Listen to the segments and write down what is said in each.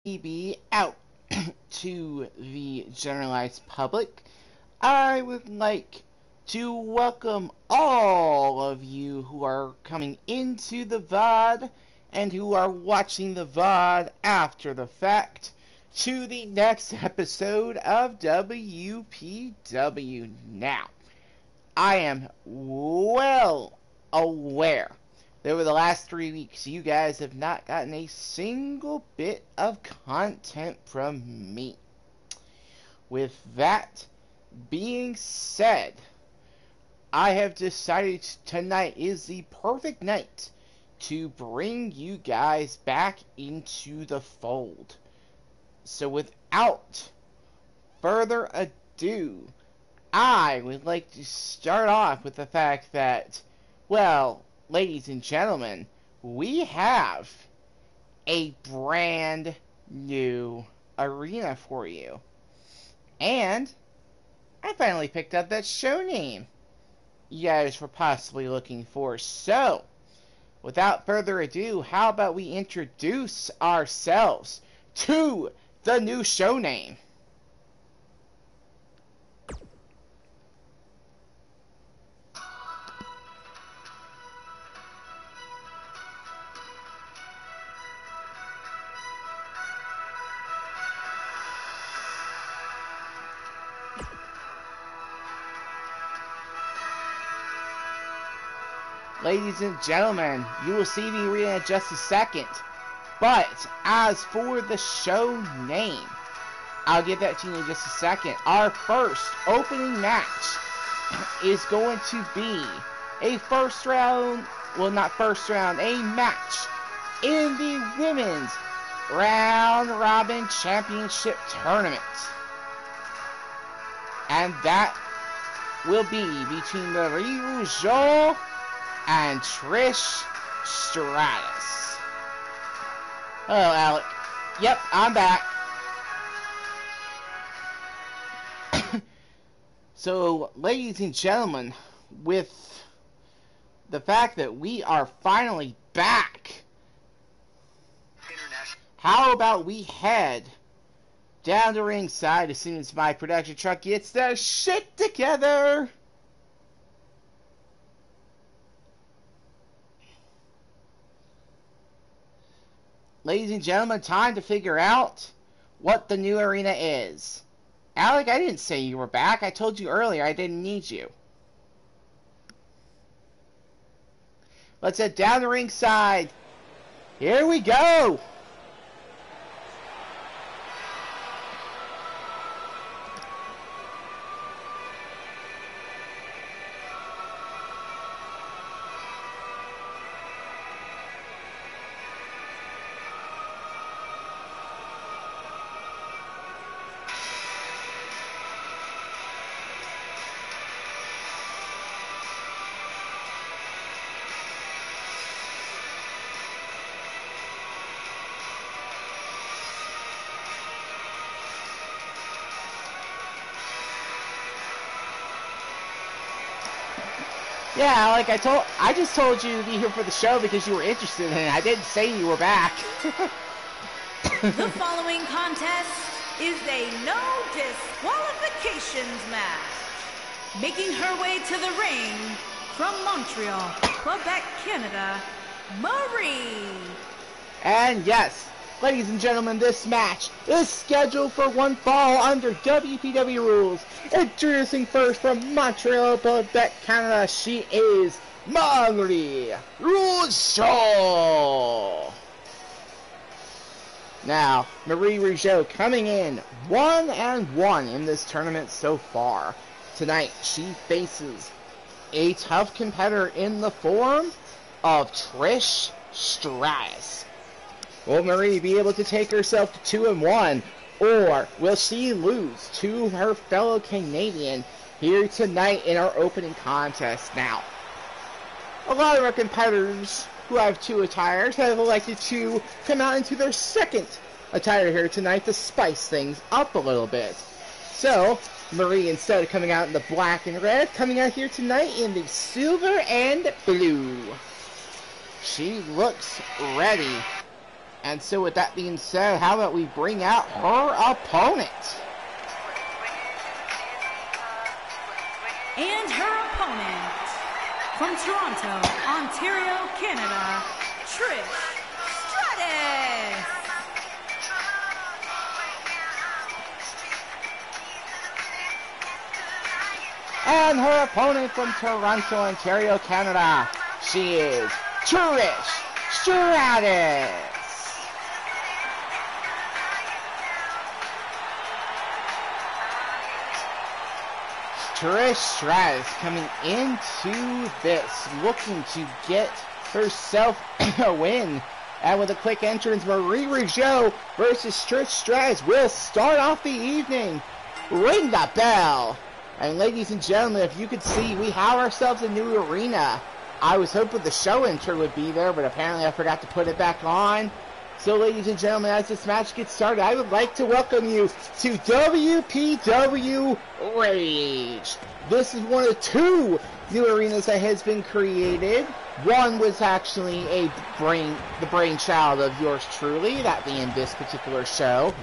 be out to the generalized public, I would like to welcome all of you who are coming into the VOD and who are watching the VOD after the fact to the next episode of WPW. Now, I am well aware that over the last 3 weeks, you guys have not gotten a single bit of content from me. With that being said, I have decided tonight is the perfect night to bring you guys back into the fold. So without further ado, I would like to start off with the fact that, well, ladies and gentlemen, we have a brand new arena for you. And I finally picked up that show name you guys were possibly looking for. So, without further ado, how about we introduce ourselves to the new show name? Ladies and gentlemen, you will see the arena in just a second. But as for the show name, I'll give that to you in just a second. Our first opening match is going to be a first round, well, not first round, a match in the Women's Round Robin Championship Tournament. And that will be between Marie Rougeau and Trish Stratus. Hello, Alec. Yep, I'm back. So, ladies and gentlemen, with the fact that we are finally back, how about we head down to ringside as soon as my production truck gets their shit together? Ladies and gentlemen, time to figure out what the new arena is. Alec, I didn't say you were back. I told you earlier I didn't need you. Let's head down to ringside. Here we go! Yeah, like I just told you to be here for the show because you were interested in it. I didn't say you were back. The following contest is a no disqualifications match. Making her way to the ring from Montreal, Quebec, Canada, Marie. And yes, ladies and gentlemen, this match is scheduled for one fall under WPW rules. Introducing first from Montreal, Quebec, Canada, she is Marie Rougeau. Now, Marie Rougeau coming in 1-1 in this tournament so far. Tonight, she faces a tough competitor in the form of Trish Stratus. Will Marie be able to take herself to 2-1, or will she lose to her fellow Canadian here tonight in our opening contest? Now, a lot of our competitors who have two attires have elected to come out into their second attire here tonight to spice things up a little bit. So, Marie, instead of coming out in the black and red, coming out here tonight in the silver and blue. She looks ready And so with that being said, how about we bring out her opponent? And her opponent, from Toronto, Ontario, Canada, Trish Stratus. And her opponent from Toronto, Ontario, Canada, she is Trish Stratus. Trish Stratus coming into this, looking to get herself a win. And with a quick entrance, Marie Rougeau versus Trish Stratus will start off the evening. Ring the bell. And ladies and gentlemen, if you could see, we have ourselves a new arena. I was hoping the show intro would be there, but apparently I forgot to put it back on. So ladies and gentlemen, as this match gets started, I would like to welcome you to WPW Rage. This is one of two new arenas that has been created. One was actually the brainchild of yours truly, that being this particular show.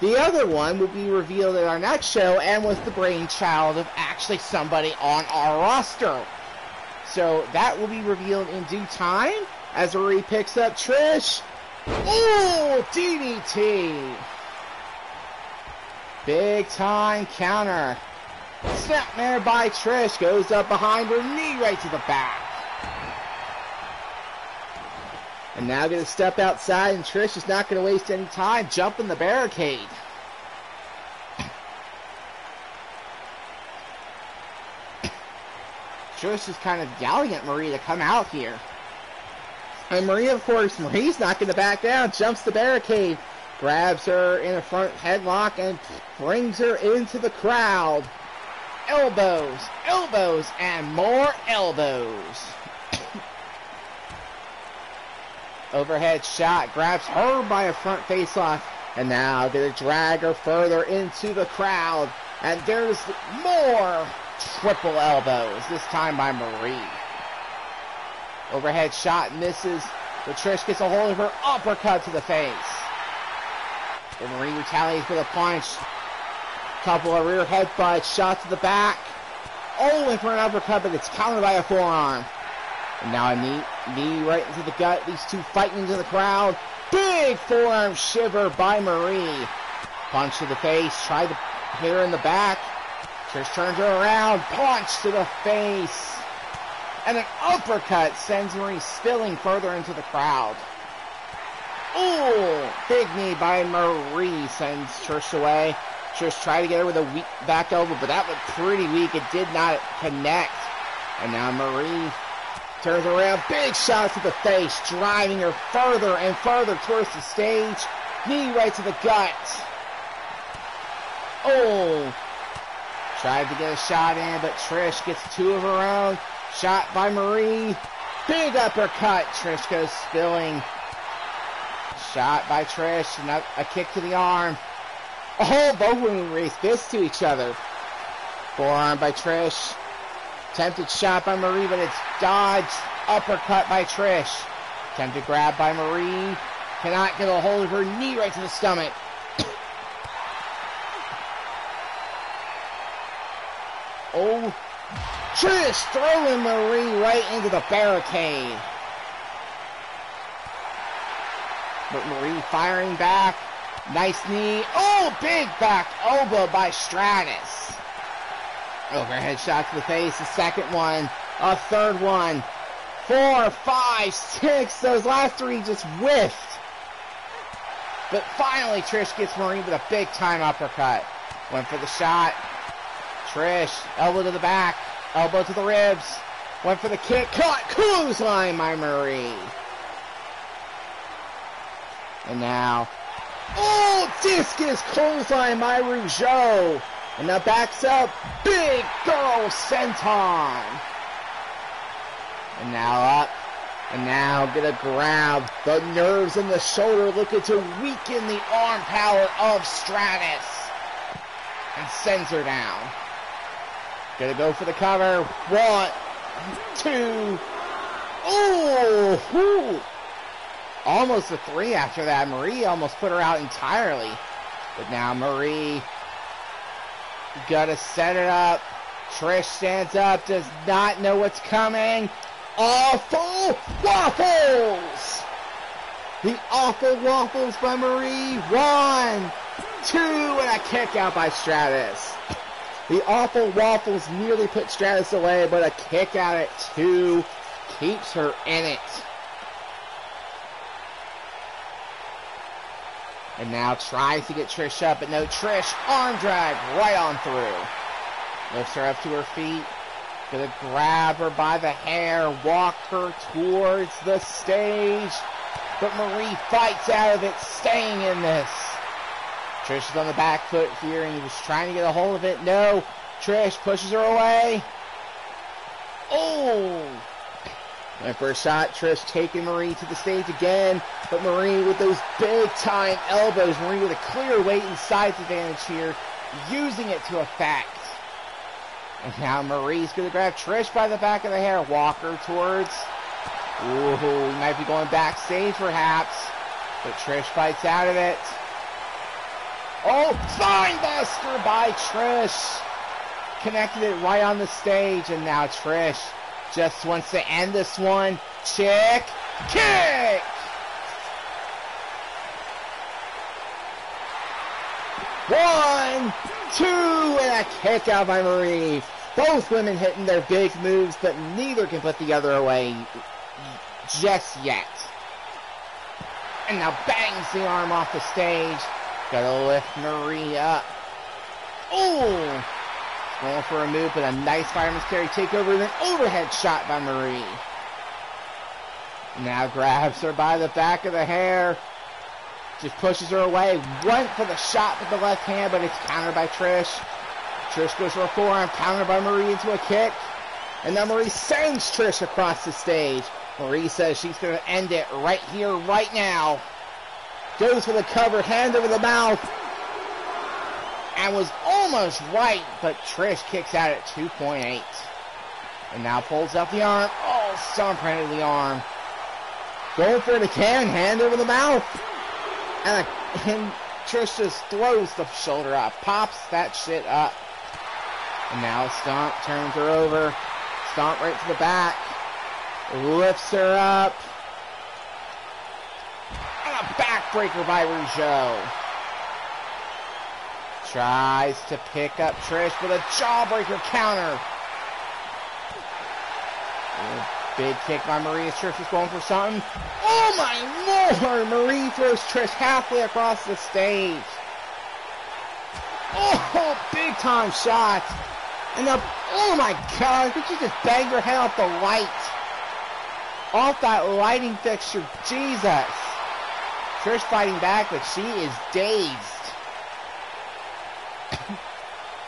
The other one will be revealed at our next show and was the brainchild of actually somebody on our roster. So that will be revealed in due time as Marie picks up Trish. Ooh, DDT. Big time counter. Snapmare by Trish. Goes up behind her, knee right to the back. And now going to step outside, and Trish is not going to waste any time jumping the barricade. Trish is kind of yelling at Marie to come out here. And Marie, of course, Marie's not going to back down. Jumps the barricade. Grabs her in a front headlock and brings her into the crowd. Elbows, elbows, and more elbows. Overhead shot. Grabs her by a front facelock. And now going to drag her further into the crowd. And there's more triple elbows. This time by Marie. Overhead shot misses, but Trish gets a hold of her uppercut to the face. And Marie retaliates with a punch. Couple of rear headbutts, shot to the back. Only for an uppercut, but it's countered by a forearm. And now a knee right into the gut. These two fighting into the crowd. Big forearm shiver by Marie. Punch to the face, tried to hit her in the back. Trish turns her around, punch to the face. And an uppercut sends Marie spilling further into the crowd. Ooh, big knee by Marie sends Trish away. Trish tried to get her with a weak back elbow, but that was pretty weak. It did not connect. And now Marie turns around, big shot to the face, driving her further and further towards the stage. Knee right to the gut. Oh, tried to get a shot in, but Trish gets two of her own. Shot by Marie. Big uppercut. Trish goes spilling. Shot by Trish. And a kick to the arm. Oh, both women raise fists to each other. Forearm by Trish. Attempted shot by Marie, but it's dodged. Uppercut by Trish. Attempted grab by Marie. Cannot get a hold of her. Knee right to the stomach. Oh, Trish throwing Marie right into the barricade. But Marie firing back. Nice knee. Oh, big back elbow by Stratus. Overhead shot to the face. The second one. A third one. 4, 5, 6. Those last three just whiffed. But finally Trish gets Marie with a big time uppercut. Went for the shot. Trish, elbow to the back. Elbow to the ribs. Went for the kick. Caught. Clothesline by Marie. And now. Oh, discus clothesline by Rougeau. And now backs up. Big girl senton. And now up. And now gonna grab the nerves in the shoulder. Looking to weaken the arm power of Stratus. And sends her down. Gonna go for the cover. 1, 2. Oh! almost a 3 after that. Marie almost put her out entirely. But now Marie gotta set it up. Trish stands up, does not know what's coming. Awful waffles! The awful waffles by Marie. 1, 2, and a kick out by Stratus. The awful waffles nearly put Stratus away, but a kick out at 2 keeps her in it. And now tries to get Trish up, but no, Trish arm drag right on through. Lifts her up to her feet. Gonna grab her by the hair, walk her towards the stage. But Marie fights out of it, staying in this. Trish is on the back foot here, and he was trying to get a hold of it. No, Trish pushes her away. Oh! Went for a shot. Trish taking Marie to the stage again. But Marie with those big-time elbows. Marie with a clear weight and size advantage here, using it to effect. And now Marie's going to grab Trish by the back of the hair. Walk her towards... Ooh, he might be going backstage perhaps. But Trish fights out of it. Oh, spinebuster by Trish. Connected it right on the stage. And now Trish just wants to end this one. Chick kick! One, two, and a kick out by Marie. Both women hitting their big moves, but neither can put the other away just yet. And now bangs the arm off the stage. Gotta lift Marie up. Oh! Going for a move, but a nice fireman's carry takeover, and an overhead shot by Marie. Now grabs her by the back of the hair. Just pushes her away. Went for the shot with the left hand, but it's countered by Trish. Trish goes for a forearm, countered by Marie into a kick. And now Marie sends Trish across the stage. Marie says she's going to end it right here, right now. Goes for the cover, hand over the mouth. And was almost right, but Trish kicks out at 2.8. And now pulls up the arm. Oh, stomp right into the arm. Going for it again, hand over the mouth. And Trish just throws the shoulder up, pops that shit up. And now Stomp turns her over. Stomp right to the back. Lifts her up. And a backbreaker by Rougeau. Tries to pick up Trish with a jawbreaker counter. Big kick by Marie as Trish is going for something. Oh my lord! Marie throws Trish halfway across the stage. Oh, big time shot. And the, oh my god, I think she just banged her head off the light. Off that lighting fixture, Jesus. Trish fighting back, but she is dazed.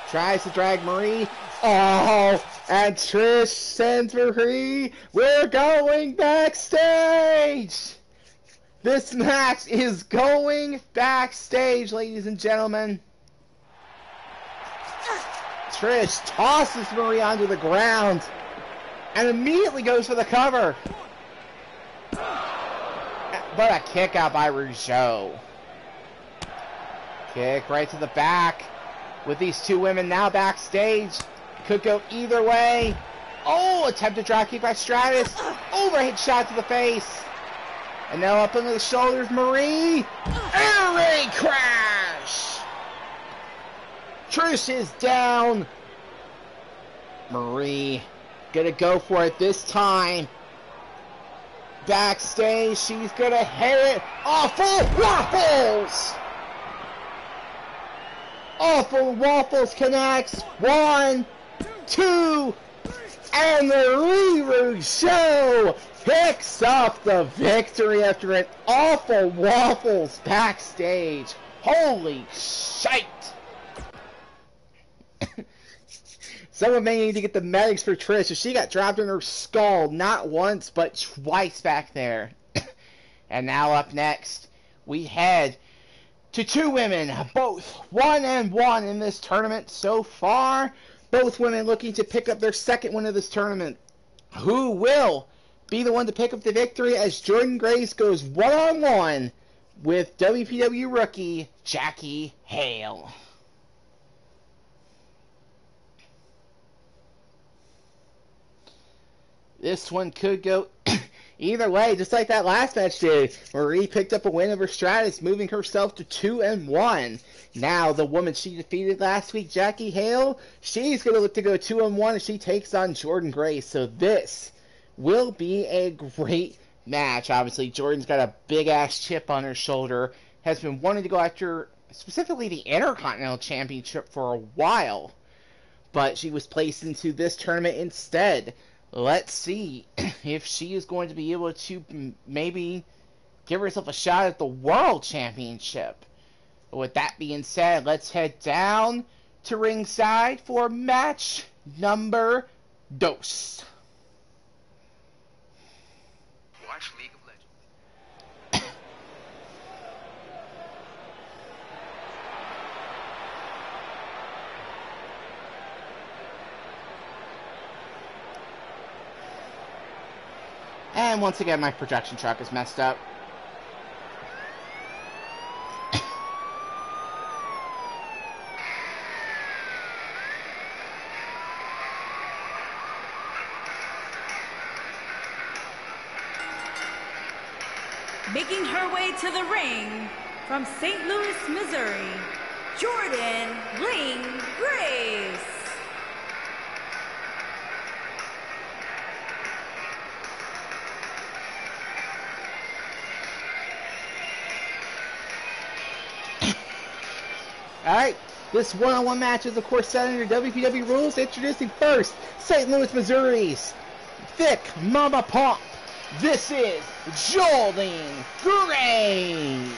Tries to drag Marie. Oh, and Trish sends Marie. We're going backstage. This match is going backstage, ladies and gentlemen. Trish tosses Marie onto the ground and immediately goes for the cover. But a kick out by Rougeau. Kick right to the back. With these two women now backstage. Could go either way. Oh, attempted drop kick by Stratus. Overhead shot to the face. And now up into the shoulders, Marie. Air raid crash. Trish is down. Marie gonna go for it this time. Backstage, she's gonna hit it. Awful waffles. Awful waffles connects. 1, 2, and Marie Rougeau picks up the victory after an awful waffles backstage. Holy shite! Someone may need to get the medics for Trish. She got dropped in her skull not once but twice back there. And now up next, we head to two women, both 1-1 in this tournament so far. Both women looking to pick up their second win of this tournament. Who will be the one to pick up the victory as Jordynne Grace goes one-on-one with WPW rookie Jackie Hale. This one could go either way, just like that last match did. Marie picked up a win over Stratus, moving herself to 2-1. Now, the woman she defeated last week, Jackie Hale, she's going to look to go 2-1 as she takes on Jordynne Grace. So this will be a great match. Obviously, Jordan's got a big-ass chip on her shoulder, has been wanting to go after specifically the Intercontinental Championship for a while, but she was placed into this tournament instead. Let's see if she is going to be able to maybe give herself a shot at the World Championship. With that being said, let's head down to ringside for match number 2. Watch League of Legends. And once again, my projection truck is messed up. Making her way to the ring from St. Louis, Missouri, Jordynne Bling Grace. Alright, this one-on-one match is of course set under WPW rules. Introducing first, St. Louis, Missouri's Thick Mama Pump. This is Jordynne Grace.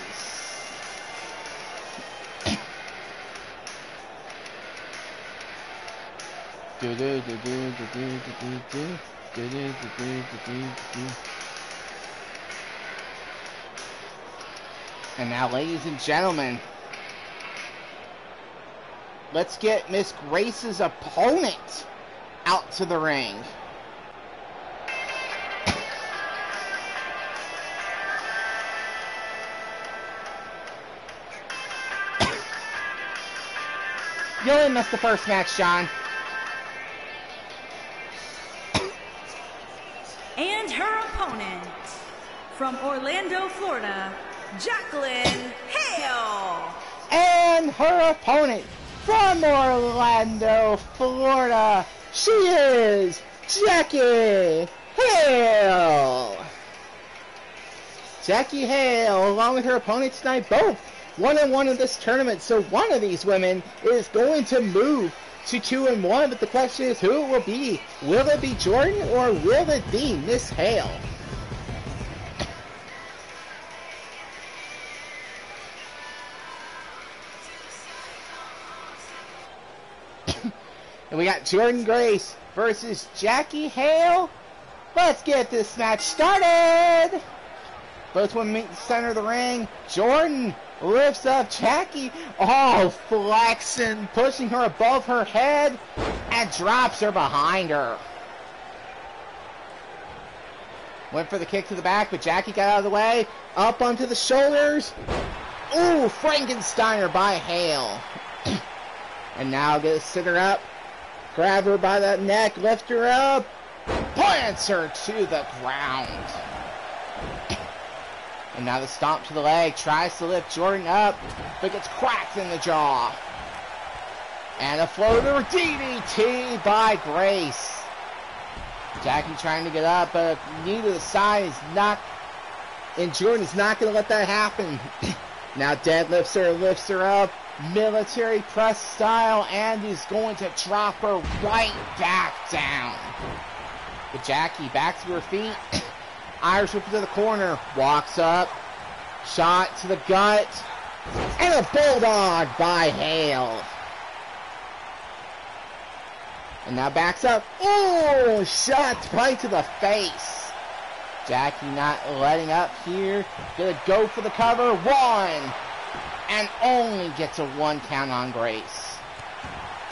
And now, ladies and gentlemen, let's get Miss Grace's opponent out to the ring. You only missed the first match, John. And her opponent, from Orlando, Florida, Jacqueline Hale. And her opponent, from Orlando, Florida, she is Jackie Hale. Jackie Hale, along with her opponent tonight, both 1-1 in this tournament. So one of these women is going to move to 2-1. But the question is who it will be. Will it be Jordynne or will it be Miss Hale? And we got Jordynne Grace versus Jackie Hale. Let's get this match started. Both women meet in the center of the ring. Jordynne lifts up Jackie. Oh, flexing, pushing her above her head and drops her behind her. Went for the kick to the back, but Jackie got out of the way. Up onto the shoulders. Ooh, Frankensteiner by Hale. And now gonna sit her up. Grab her by the neck, lift her up, plants her to the ground. And now the stomp to the leg, tries to lift Jordynne up, but gets cracked in the jaw. And a floater DDT by Grace. Jackie trying to get up, but knee to the side is not, and Jordynne's not going to let that happen. Now deadlifts her, lifts her up, military press style, and is going to drop her right back down. But Jackie back to her feet. Irish whip to the corner. Walks up. Shot to the gut. And a bulldog by Hale. And now backs up. Oh, shot right to the face. Jackie not letting up here. Gonna go for the cover. One. And only gets a 1 count on Grace.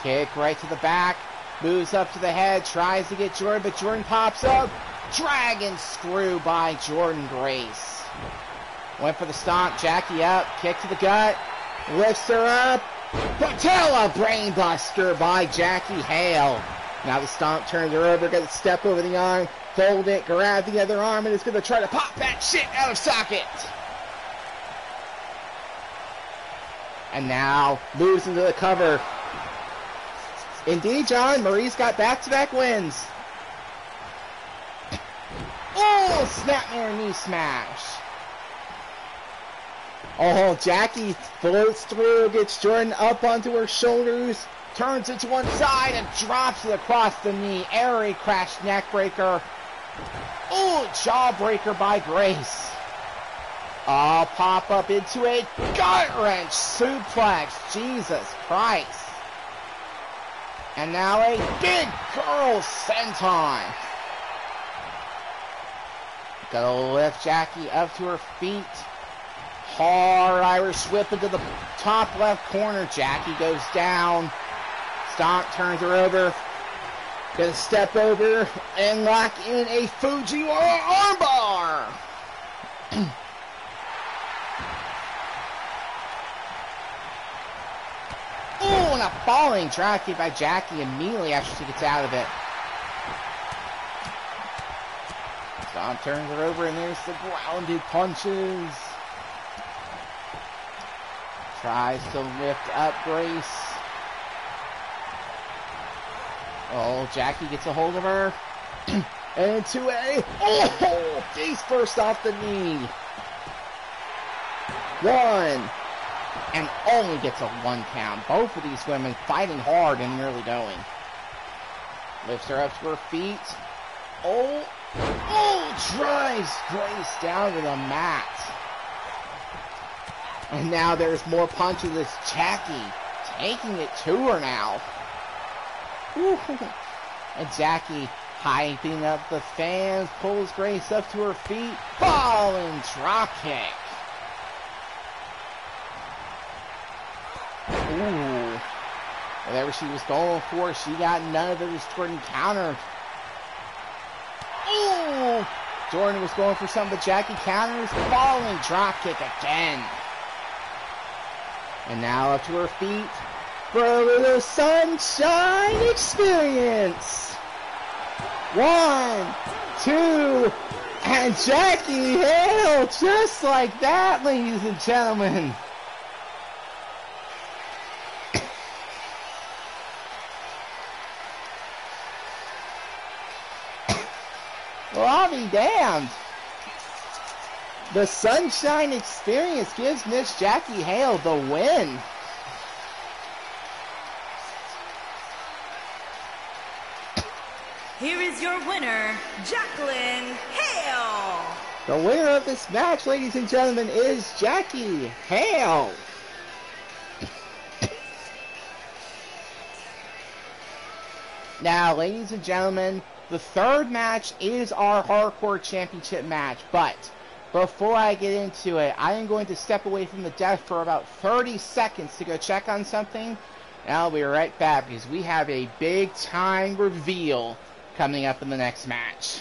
Kick right to the back. Moves up to the head. Tries to get Jordynne, but Jordynne pops up. Dragon screw by Jordynne Grace. Went for the stomp. Jackie up. Kick to the gut. Lifts her up. Patella brainbuster by Jackie Hale. Now the stomp turns her over. Got to step over the arm. Fold it. Grab the other arm. And is going to try to pop that shit out of socket. And now moves into the cover. Indeed, John. Marie's got back-to-back wins. Oh, snapmare knee smash. Oh, Jackie floats through, gets Jordynne up onto her shoulders, turns it to one side and drops it across the knee. Airy crash neck breaker. Oh, jawbreaker by Grace. Oh, pop up into a gut wrench suplex. Jesus Christ. And now a big girl senton. Gotta lift Jackie up to her feet. Hard Irish whip into the top left corner. Jackie goes down. Stomp turns her over. Gonna step over and lock in a Fujiwara armbar. Oh, and a falling drop kick by Jackie immediately after she gets out of it. Stomp turns her over and there's the grounded punches. Tries to lift up Grace. Oh, Jackie gets a hold of her. And into a... Oh! Face first off the knee. One. And only gets a 1 count. Both of these women fighting hard in the early going. Lifts her up to her feet. Oh! Oh! Drives Grace down to the mat. And now there's more punches. It's Jackie taking it to her now. Woo. And Jackie hyping up the fans, pulls Grace up to her feet. Falling drop kick. Ooh. Whatever she was going for, she got none of it as Jordynne countered. Ooh. Jordynne was going for something, but Jackie counters. Falling drop kick again. And now up to her feet for a little sunshine experience. 1, 2, and Jackie Hale, just like that, ladies and gentlemen. Well, I'll be damned. The Sunshine Experience gives Miss Jackie Hale the win. Here is your winner, Jacqueline Hale. The winner of this match, ladies and gentlemen, is Jackie Hale. Now, ladies and gentlemen, the third match is our Hardcore Championship match, but before I get into it, I am going to step away from the desk for about 30 seconds to go check on something, and I'll be right back because we have a big time reveal coming up in the next match.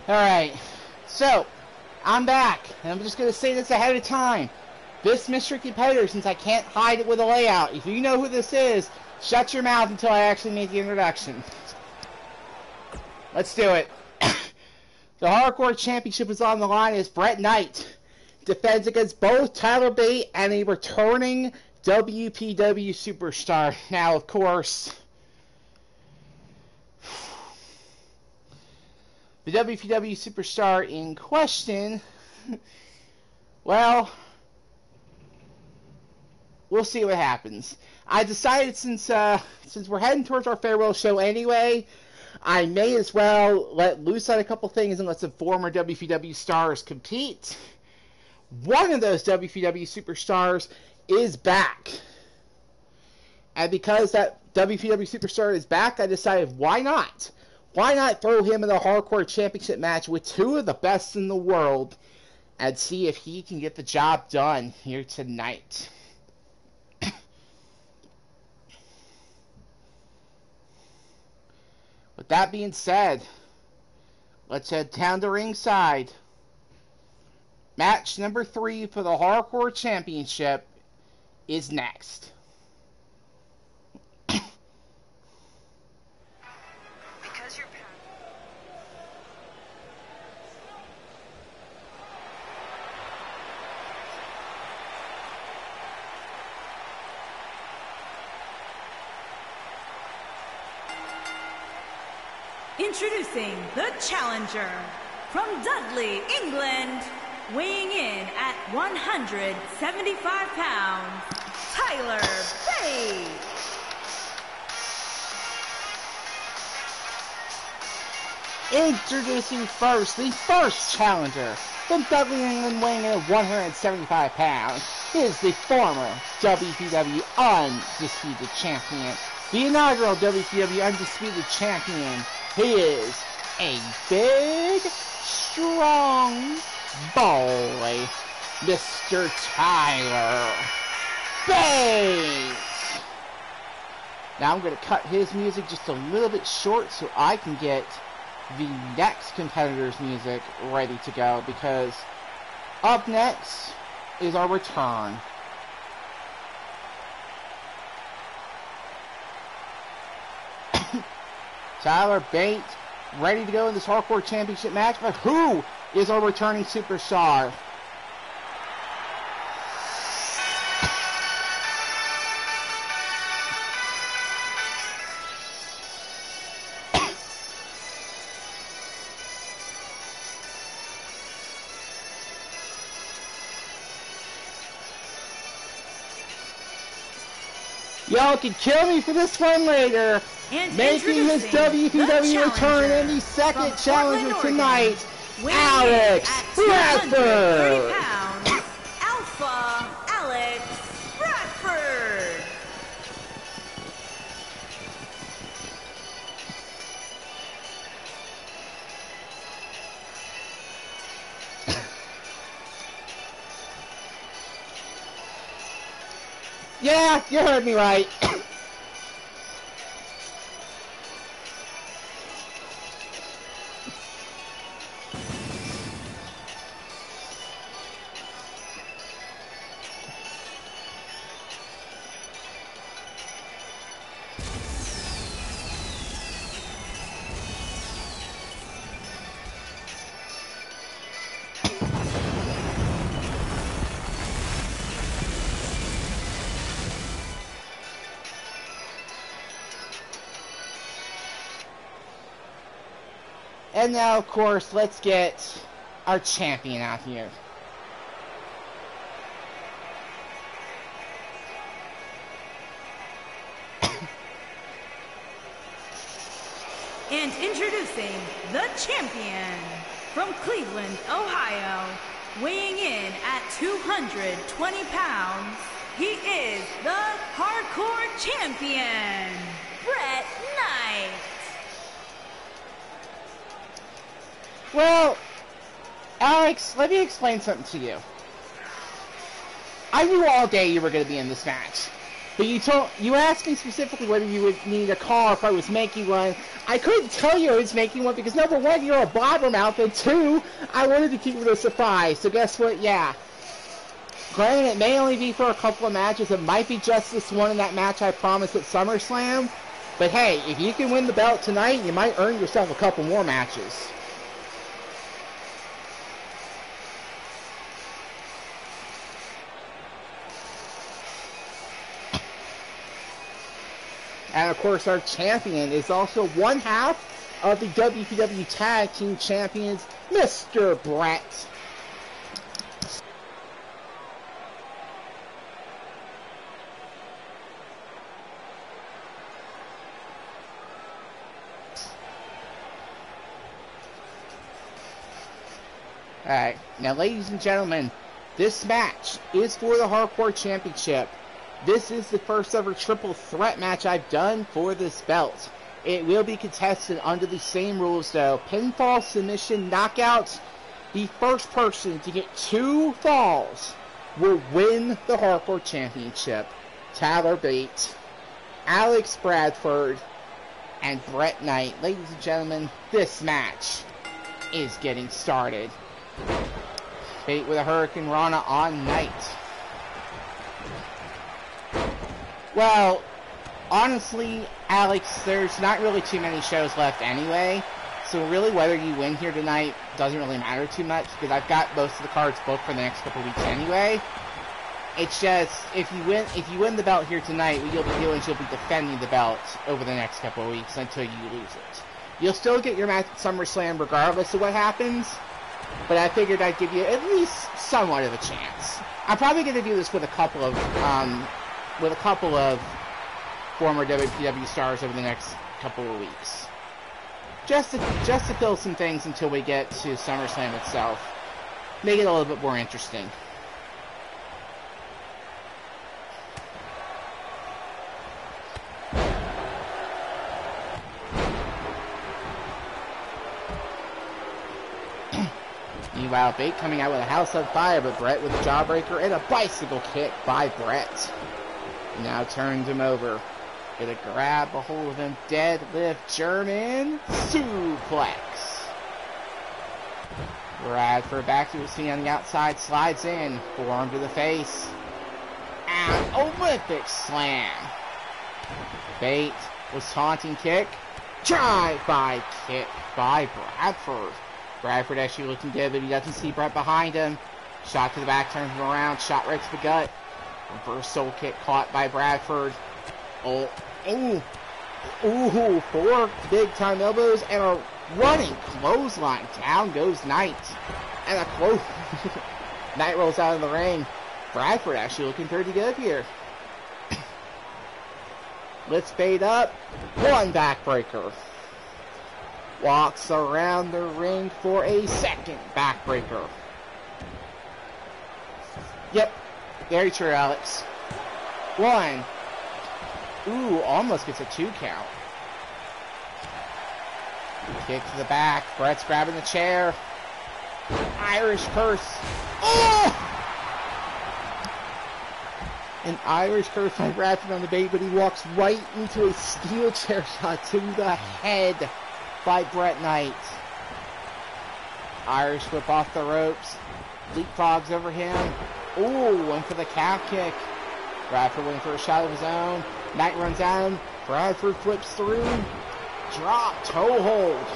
Alright, so, I'm back, and I'm just going to say this ahead of time. This mystery competitor, since I can't hide it with a layout, if you know who this is, shut your mouth until I actually make the introduction. Let's do it. The Hardcore Championship is on the line as Brett Knight defends against both Tyler Bate and a returning WPW superstar. Now, of course, the WPW superstar in question, well, we'll see what happens. I decided since we're heading towards our farewell show anyway, I may as well let loose on a couple things and let some former WPW stars compete. One of those WPW superstars is back. And because that WPW superstar is back, I decided why not? Why not throw him in the Hardcore Championship match with two of the best in the world and see if he can get the job done here tonight. With that being said, let's head down to ringside. Match number 3 for the Hardcore Championship is next. Because you're Introducing the challenger from Dudley, England, weighing in at 175 pounds, Tyler Bate. Introducing first, the first challenger from Dudley, England, weighing in at 175 pounds, is the former WPW Undisputed Champion, the inaugural WPW Undisputed Champion. He is a big, strong boy, Mr. Tyler Bate. Now I'm going to cut his music just a little bit short so I can get the next competitor's music ready to go, because up next is our return. Tyler Bate ready to go in this Hardcore Championship match, but who is our returning superstar? Y'all can kill me for this one later. And making his WPW return and the second challenger tonight, Alex Bradford. Alpha Alex Bradford. Yeah, you heard me right. And now, of course, let's get our champion out here. And introducing the champion from Cleveland, Ohio, weighing in at 220 pounds, he is the Hardcore Champion, Brett Knight. Well, Alex, let me explain something to you. I knew all day you were going to be in this match. But you asked me specifically whether you would need a call if I was making one. I couldn't tell you I was making one because number one, you're a blabbermouth, and two, I wanted to keep it a surprise. So guess what? Yeah. Granted, it may only be for a couple of matches. It might be just this one in that match I promised at SummerSlam. But hey, if you can win the belt tonight, you might earn yourself a couple more matches. And of course, our champion is also one half of the WPW Tag Team Champions, Mr. Bret. Alright, now ladies and gentlemen, this match is for the Hardcore Championship. This is the first ever triple threat match I've done for this belt. It will be contested under the same rules though. Pinfall, submission, knockouts. The first person to get 2 falls will win the Hardcore Championship. Tyler Bate, Alex Bradford, and Bret Knight. Ladies and gentlemen, this match is getting started. Bate with a Hurricane Rana on Knight. Well, honestly, Alex, there's not really too many shows left anyway, so really whether you win here tonight doesn't really matter too much, because I've got most of the cards booked for the next couple weeks anyway. It's just, if you win the belt here tonight, what you'll be doing is you'll be defending the belt over the next couple of weeks until you lose it. You'll still get your match at SummerSlam regardless of what happens, but I figured I'd give you at least somewhat of a chance. I'm probably going to do this with a couple of former WPW stars over the next couple of weeks. Just to fill some things until we get to SummerSlam itself. Make it a little bit more interesting. Meanwhile, Bate coming out with a house on fire, but Bret with a jawbreaker and a bicycle kick by Bret. Now turns him over. Gonna grab a hold of him. Deadlift German suplex. Bradford back to his feet on the outside. Slides in. Forearm to the face. And Olympic slam. Bate was taunting kick. Drive-by kick by Bradford. Bradford actually looking good, but he doesn't see Bret behind him. Shot to the back, turns him around. Shot right to the gut. Reverse soul kick caught by Bradford. Oh, 4 big time elbows and a running clothesline. Down goes Knight. And a close. Knight rolls out of the ring. Bradford actually looking pretty good here. Let's fade up. One backbreaker. Walks around the ring for a second backbreaker. Yep. Very true, Alex. 1. Ooh, almost gets a 2 count. Kick to the back. Bret's grabbing the chair. Irish curse. Oh! An Irish curse by Bradford on the Bate, but he walks right into a steel chair shot to the head by Bret Knight. Irish whip off the ropes. Leapfrogs over him. Ooh, went for the calf kick. Bradford went for a shot of his own. Knight runs at him. Bradford flips through. Drop, toe hold.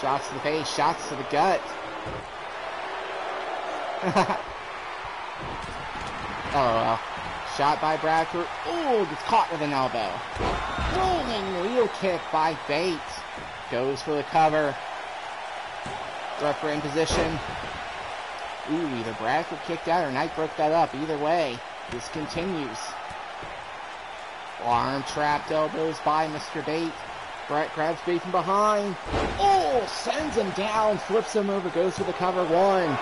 Shots to the face, shots to the gut. Oh well. Shot by Bradford. Ooh, gets caught with an elbow. Rolling wheel kick by Bate. Goes for the cover. Referee in position. Ooh, either Bradford kicked out or Knight broke that up. Either way, this continues. Arm trapped elbows by Mr. Bate. Bret grabs Bate from behind. Oh, sends him down, flips him over, goes for the cover. 1.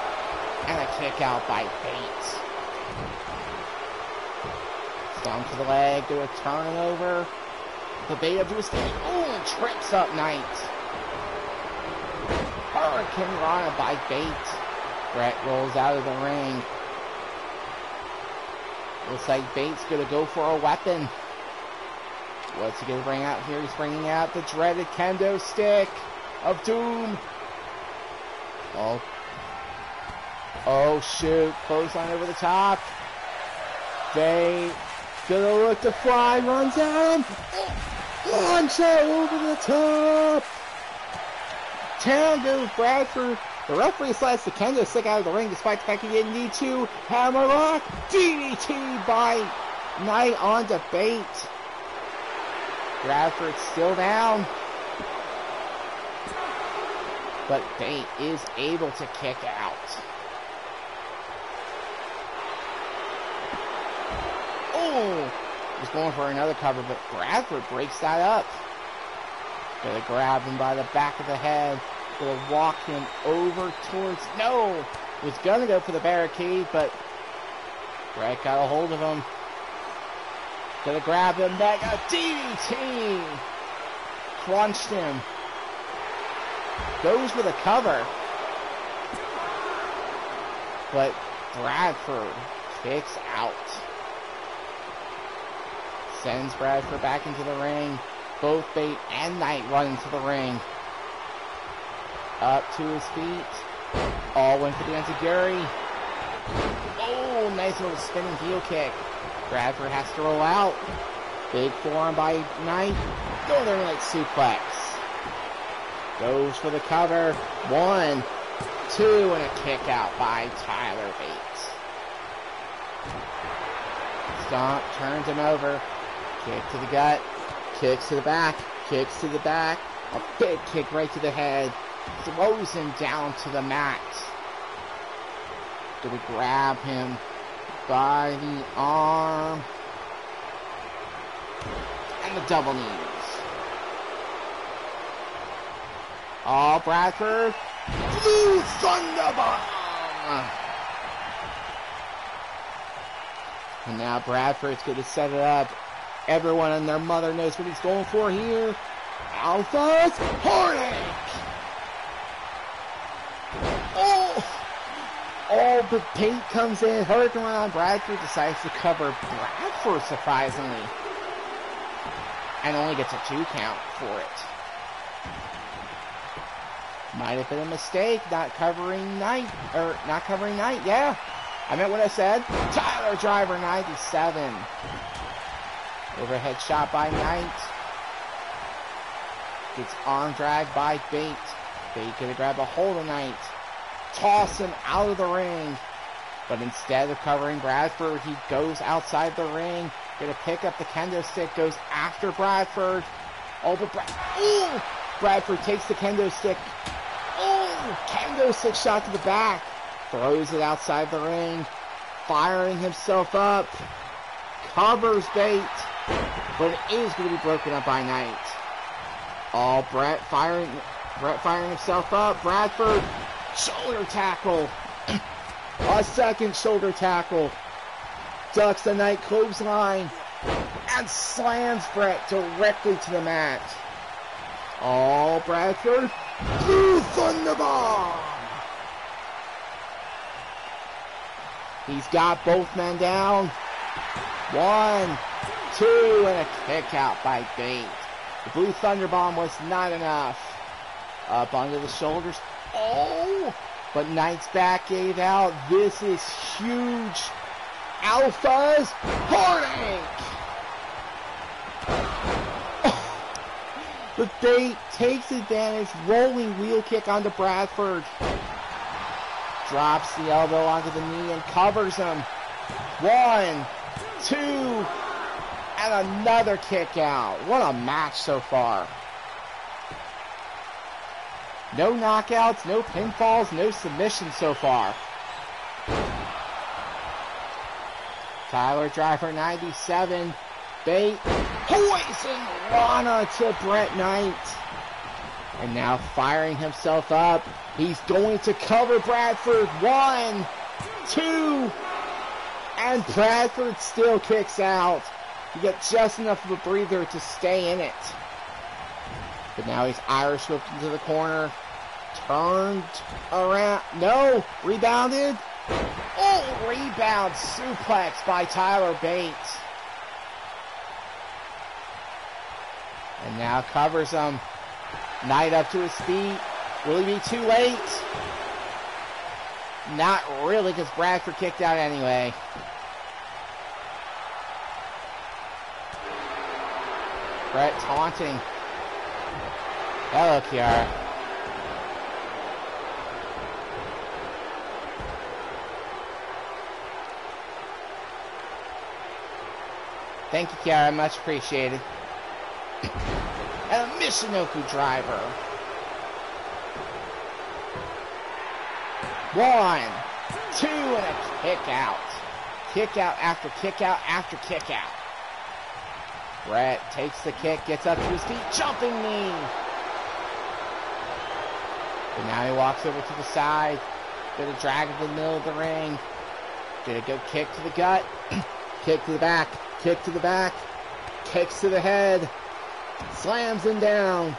And a kick out by Bate. Down to the leg, do a turnover. The Bate up to his feet. Oh, and trips up Knight. Hurricane Rana by Bate. Bret rolls out of the ring. Looks like Bate's gonna go for a weapon. What's he going to bring out here? He's bringing out the dreaded kendo stick of doom. Oh. Oh, shoot. Clothesline over the top. They gonna look to fly. Runs at him. Launch over the top. Down goes Bradford. The referee slides the kendo stick out of the ring despite the fact he didn't need to. Hammerlock. DDT by Knight on the bait. Bradford's still down. But Bate is able to kick out. Oh! He's going for another cover, but Bradford breaks that up. Gonna grab him by the back of the head. Gonna walk him over towards... No! Was gonna go for the barricade, but Brett got a hold of him. Gonna grab him back. A DDT! Crunched him. Goes for the cover. But Bradford kicks out. Sends Bradford back into the ring. Both Bate and Knight run into the ring. Up to his feet. All went for the enziguri. Oh, nice little spinning heel kick. Bradford has to roll out. Big forearm by Knight. Northern Light suplex. Goes for the cover. 1, 2, and a kick out by Tyler Bates. Stomp, turns him over. Kick to the gut. Kicks to the back. Kicks to the back. A big kick right to the head. Throws him down to the mat. Gonna grab him by the arm. And the double knees. Oh, Bradford. Blue Thunderbomb! And now Bradford's going to set it up. Everyone and their mother knows what he's going for here. Alpha's Heartache! Oh, but Pate comes in, hurricane around. Bradford decides to cover Bradford, surprisingly. And only gets a 2 count for it. Might have been a mistake not covering Knight. Yeah, I meant what I said. Tyler Driver 97. Overhead shot by Knight. Gets arm dragged by Bate. Bate gonna grab a hold of Knight. Toss him out of the ring. But instead of covering Bradford, he goes outside the ring. Gonna pick up the kendo stick. Goes after Bradford. Oh, but Bradford takes the kendo stick. Oh, kendo stick shot to the back. Throws it outside the ring. Firing himself up. Covers Bate. But it is going to be broken up by Knight. Oh, Brett firing himself up. Bradford. Shoulder tackle. A second shoulder tackle. Ducks the Knight clothesline. And slams Brett directly to the mat. Oh, Bradford. Blue Thunderbomb! He's got both men down. 1, 2, and a kick out by Bate. The Blue Thunderbomb was not enough. Up onto the shoulders. Oh! But Knight's back gave out. This is huge. Alpha's Heartache! But Bate takes advantage, rolling wheel kick onto Bradford. Drops the elbow onto the knee and covers him. 1, 2, and another kick out. What a match so far. No knockouts, no pinfalls, no submissions so far. Tyler Driver 97. Bate Poison Rana to Brett Knight. And now firing himself up. He's going to cover Bradford. 1, 2, and Bradford still kicks out. He got just enough of a breather to stay in it. But now he's Irish whipped into the corner. Turned around. No! Rebounded. Oh, rebound suplex by Tyler Bates. Now covers him. Knight up to his feet. Will he be too late? Not really, because Bradford kicked out anyway. Bret taunting. Hello, Kiara. Thank you, Kiara. Much appreciated. And a Michinoku driver. 1, 2, and a kick out. Kick out after kick out after kick out. Bret takes the kick, gets up to his feet, jumping knee. But now he walks over to the side. Gonna drag him to the middle of the ring. Gonna go kick to the gut. Kick to the back. Kick to the back. Kicks to the head. Slams him down.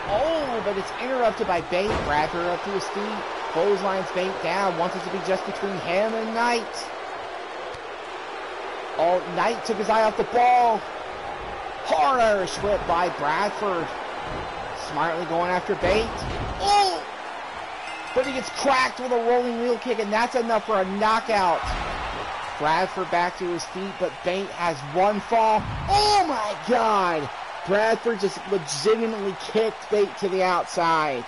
Oh, but it's interrupted by Bate. Bradford up to his feet. Clotheslines Bate down. Wants it to be just between him and Knight. Oh, Knight took his eye off the ball. Hard Irish whip by Bradford. Smartly going after Bate. Oh! But he gets cracked with a rolling wheel kick, and that's enough for a knockout. Bradford back to his feet, but Bate has one fall. Oh my God! Bradford just legitimately kicked Bate to the outside.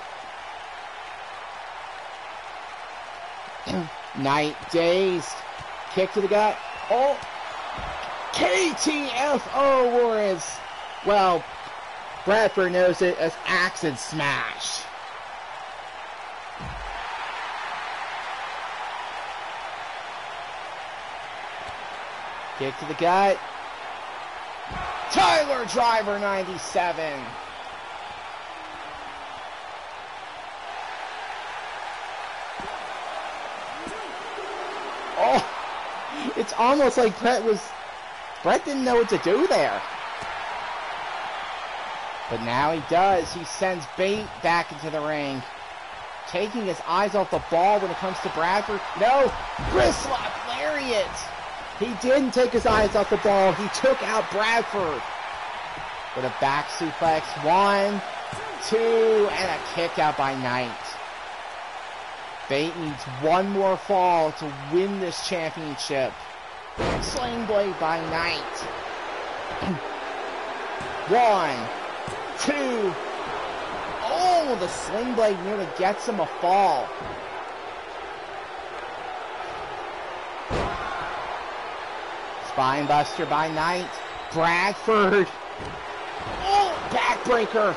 Knight dazed. Kick to the gut. Oh! KTFO Warriors. Well, Bradford knows it as Axe and Smash. Kick to the gut. Tyler Driver 97. Oh, it's almost like Bret didn't know what to do there. But now he does. He sends Bate back into the ring. Taking his eyes off the ball when it comes to Bradford. No, Grislock lariat. He didn't take his eyes off the ball. He took out Bradford. With a back suplex. 1, 2, and a kick out by Knight. Bate needs one more fall to win this championship. Sling blade by Knight. 1, 2. Oh, the sling blade nearly gets him a fall. Spine buster by Knight. Bradford. Oh, backbreaker.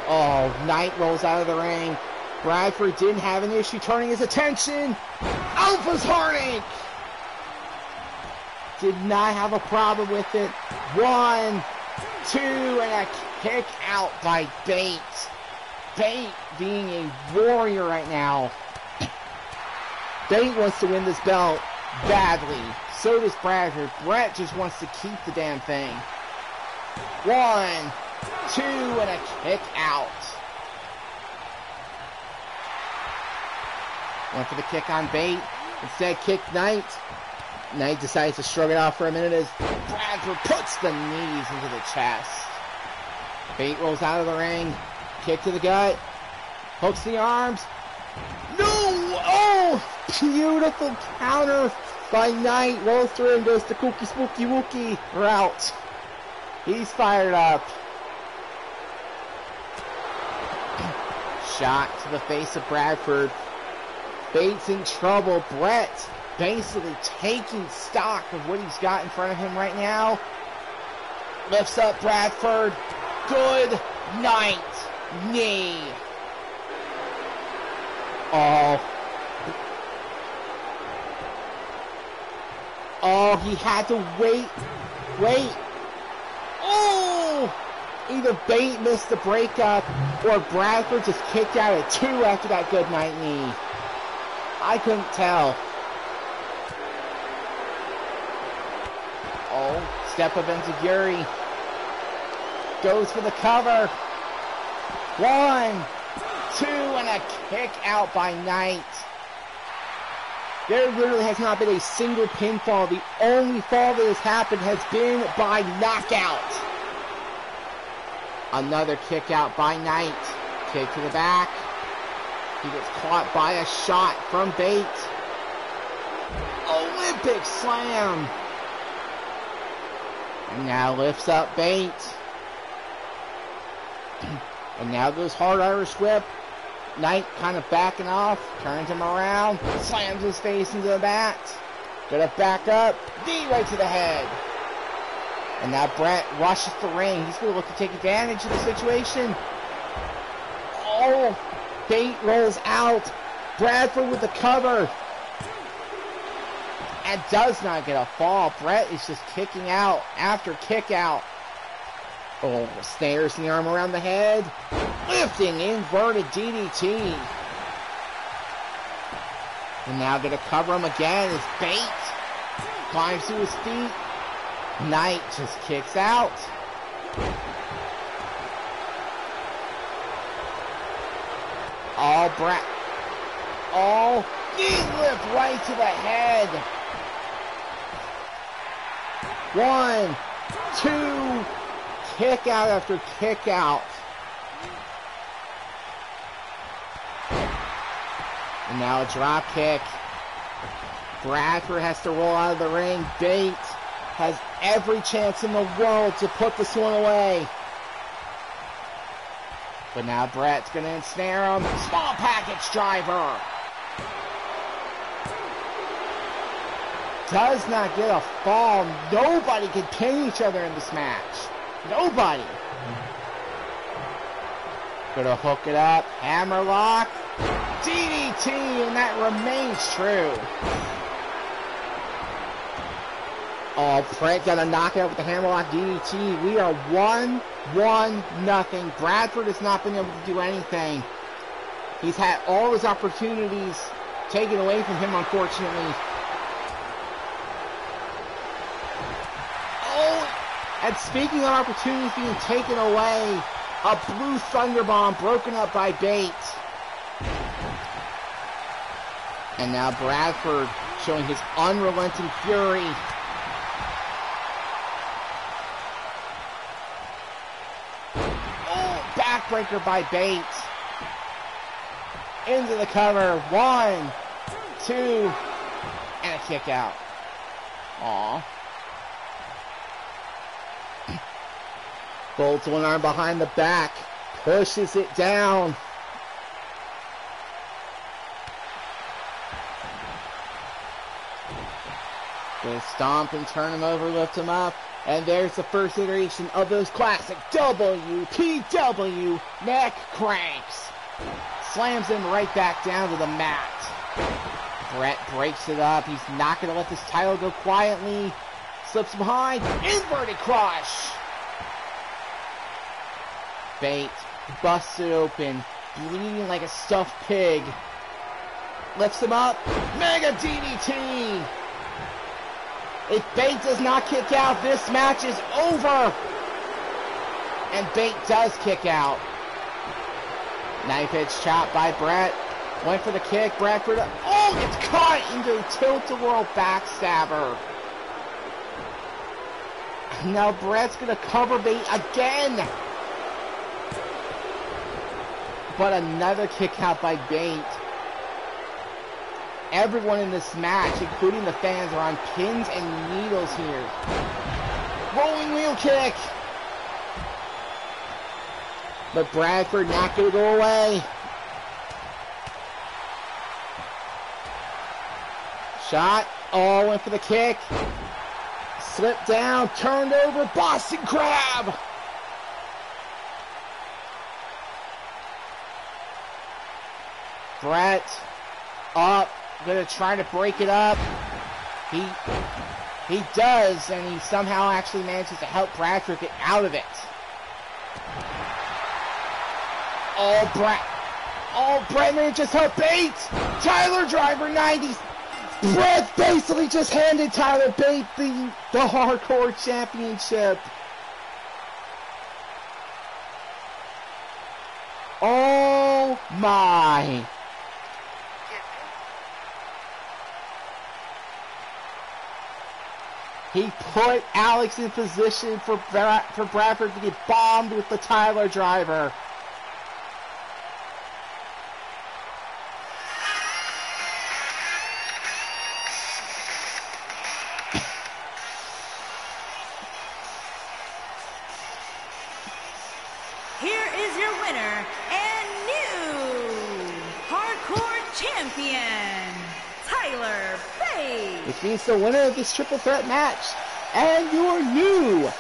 Oh, Knight rolls out of the ring. Bradford didn't have an issue turning his attention. Alpha's heartache. Did not have a problem with it. 1, 2, and a kick out by Bate. Bate being a warrior right now. Bate wants to win this belt badly. So does Bradford. Bret just wants to keep the damn thing. 1, 2, and a kick out. Went for the kick on Bate. Instead, kicked Knight. Knight decides to shrug it off for a minute as Bradford puts the knees into the chest. Bate rolls out of the ring. Kick to the gut. Hooks the arms. No! Oh! Beautiful counter by Knight. Rolls through and goes to Kooky Spooky Wookie route. He's fired up. Shot to the face of Bradford. Bate's in trouble. Bret basically taking stock of what he's got in front of him right now. Lifts up Bradford. Good night. Knee. Oh. Oh, he had to wait. Oh! Either Bate missed the breakup or Bradford just kicked out at 2 after that good night knee. I couldn't tell. Oh, step of Enziguri. Goes for the cover. 1, 2, and a kick out by Knight. There literally has not been a single pinfall. The only fall that has happened has been by knockout. Another kick out by Knight. Kick to the back. He gets caught by a shot from Bates. Olympic slam. And now lifts up Bates. And now goes hard Irish whip. Knight kind of backing off, turns him around, slams his face into the mat. Gonna back up, knee right to the head. And now Brett rushes the ring. He's gonna look to take advantage of the situation. Oh, Bate rolls out. Bradford with the cover. And does not get a fall. Brett is just kicking out after kick out. Oh, snares the arm around the head. Lifting inverted DDT. And now gonna cover him again as Bate climbs to his feet. Knight just kicks out. All knee lift right to the head. 1, 2, kick out after kick out. And now a drop kick. Bradford has to roll out of the ring. Bate has every chance in the world to put this one away. But now Brett's going to ensnare him. Small package driver. Does not get a fall. Nobody can pin each other in this match. Nobody. Gonna hook it up. Hammerlock. DDT, and that remains true. Oh, Brett got a knockout with the Hammerlock DDT. We are 1-1-0. Bradford has not been able to do anything. He's had all his opportunities taken away from him, unfortunately. And speaking of opportunities being taken away, a blue thunder bomb broken up by Bates. And now Bradford showing his unrelenting fury. Oh, backbreaker by Bates. Into the cover. 1, 2, and a kick out. Aw. Bolts one arm behind the back, pushes it down. Gonna stomp and turn him over, lift him up, and there's the first iteration of those classic WPW neck cranks. Slams him right back down to the mat. Brett breaks it up. He's not gonna let this title go quietly. Slips behind, inverted crush. Bate busts it open, bleeding like a stuffed pig. Lifts him up, mega DDT. If Bate does not kick out, this match is over. And Bate does kick out. Knife edge chop by Brett. Went for the kick, Bradford. Oh, it's caught into a tilt-a-whirl backstabber. Now Brett's gonna cover Bate again. But another kick out by Bate. Everyone in this match, including the fans, are on pins and needles here. Rolling wheel kick. But Bradford not going to go away. Shot. Oh, went for the kick. Slipped down, turned over, Boston Crab. Brett up, gonna try to break it up. He does, and he somehow actually manages to help Bradford get out of it. Brett managed to help Bates. Tyler Driver 90s. Brett basically just handed Tyler Bates the Hardcore Championship. Oh my. He put Alex in position for Bradford to get bombed with the Tyler driver. Here is your winner and new hardcore champion, Tyler Bate. Which means the winner of this triple threat match and your new.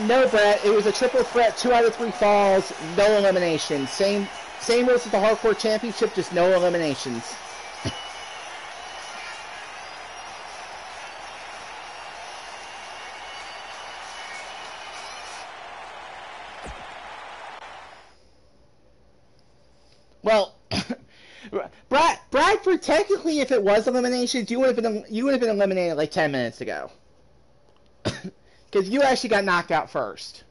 No, Brett, it was a triple threat, 2 out of 3 falls, no eliminations. Same rules as the hardcore championship, just no eliminations. Well, Bradford, technically, if it was eliminations, you would have been eliminated like 10 minutes ago, because you actually got knocked out first.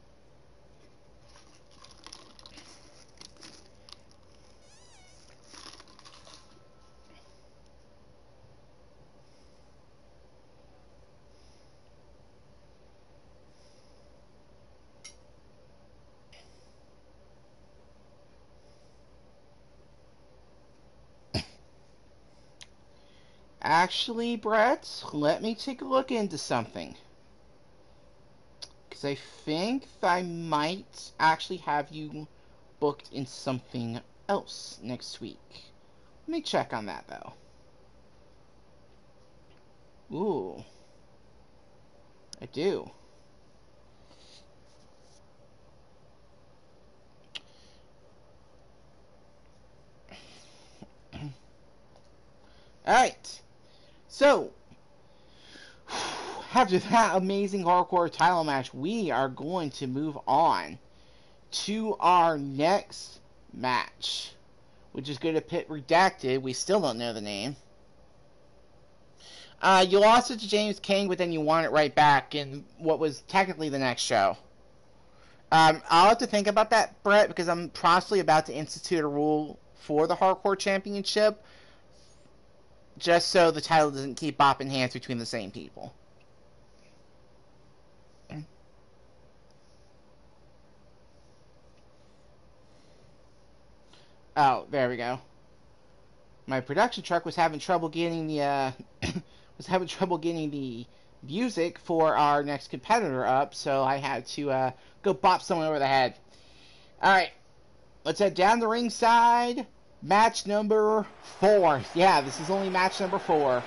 Actually, Brett, let me take a look into something. Because I think I might actually have you booked in something else next week. Let me check on that, though. Ooh. I do. Alright. So, after that amazing hardcore title match, we are going to move on to our next match, which is going to pit Redacted. We still don't know the name. You lost it to James King, but then you won it right back in what was technically the next show. I'll have to think about that, Brett, because I'm possibly about to institute a rule for the Hardcore Championship, just so the title doesn't keep bopping hands between the same people. Oh, there we go. My production truck was having trouble getting the music for our next competitor up, so I had to go bop someone over the head. All right, let's head down the ringside. Match number 4. Yeah, this is only match number 4.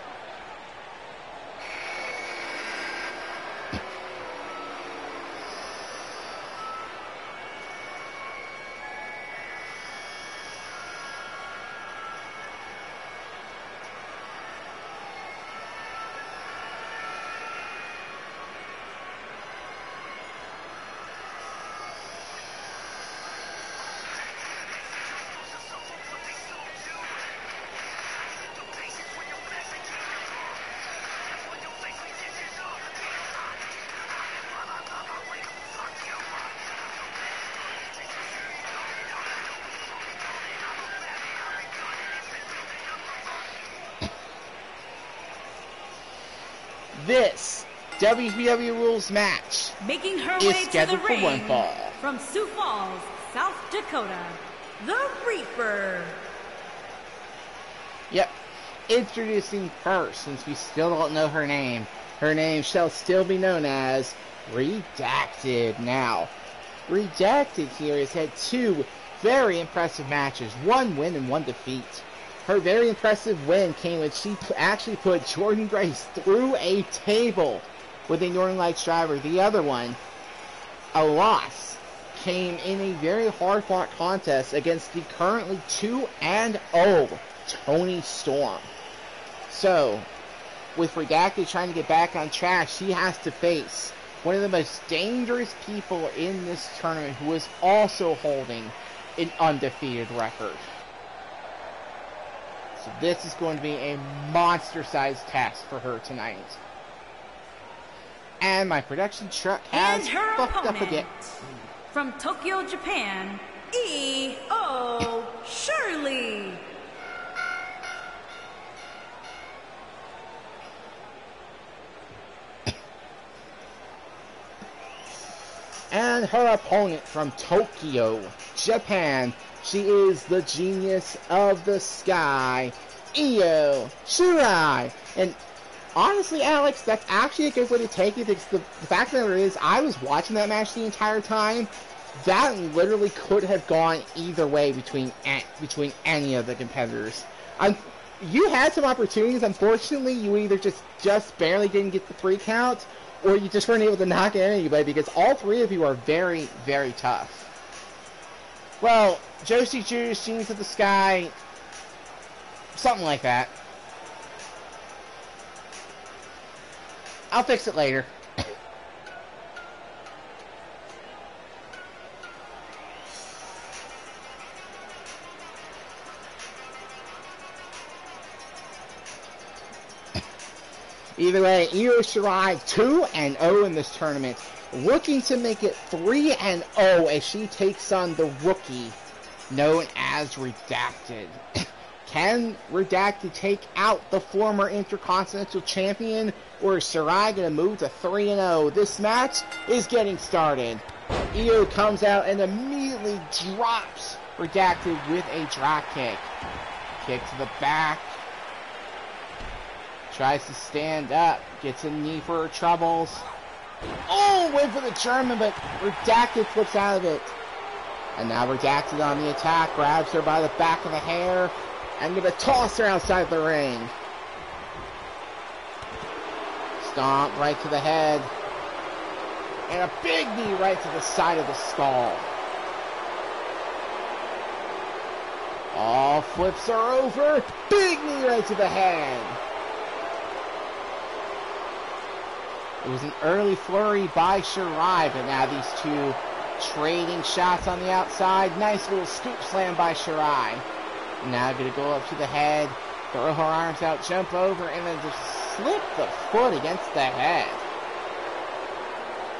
This WCW Rules match Making her is way to the scheduled for ring one fall. from Sioux Falls, South Dakota, the Reaper. Yep. Introducing first, since we still don't know her name. Her name shall still be known as Redacted. Now, Redacted here has had 2 very impressive matches. 1 win and 1 defeat. Her very impressive win came when she actually put Jordynne Grace through a table with a Northern Lights driver. The other one, a loss, came in a very hard-fought contest against the currently 2-0 Toni Storm. So, with Redacted trying to get back on track, she has to face one of the most dangerous people in this tournament, who is also holding an undefeated record. So this is going to be a monster-sized task for her tonight. And my production truck has And her fucked up opponent, again. from Tokyo, Japan, E.O. Shirley. And her opponent from Tokyo, Japan, she is the genius of the sky, Io Shirai. And honestly, Alex, that's actually a good way to take it. Because the fact that it is, I was watching that match the entire time. That literally could have gone either way between any of the competitors. You had some opportunities. Unfortunately, you either just barely didn't get the 3 count, or you just weren't able to knock in anybody, because all 3 of you are very, very tough. Well, Josie Juice, Genius of the Sky, something like that. I'll fix it later. Either way, Io Shirai 2-0 in this tournament, looking to make it 3-0 as she takes on the rookie known as Redacted. Can Redacted take out the former Intercontinental Champion, or is Shirai going to move to 3-0? This match is getting started. Io comes out and immediately drops Redacted with a drop kick. Kick to the back. Tries to stand up. Gets a knee for her troubles. Oh, went for the German, but Redacted flips out of it. And now Redacted on the attack. Grabs her by the back of the hair. And gonna toss her outside the ring. Stomp right to the head. And a big knee right to the side of the skull. Oh, flips her over. Big knee right to the head. It was an early flurry by Shirai, but now these two trading shots on the outside. Nice little scoop slam by Shirai. Now going to go up to the head, throw her arms out, jump over, and then just slip the foot against the head.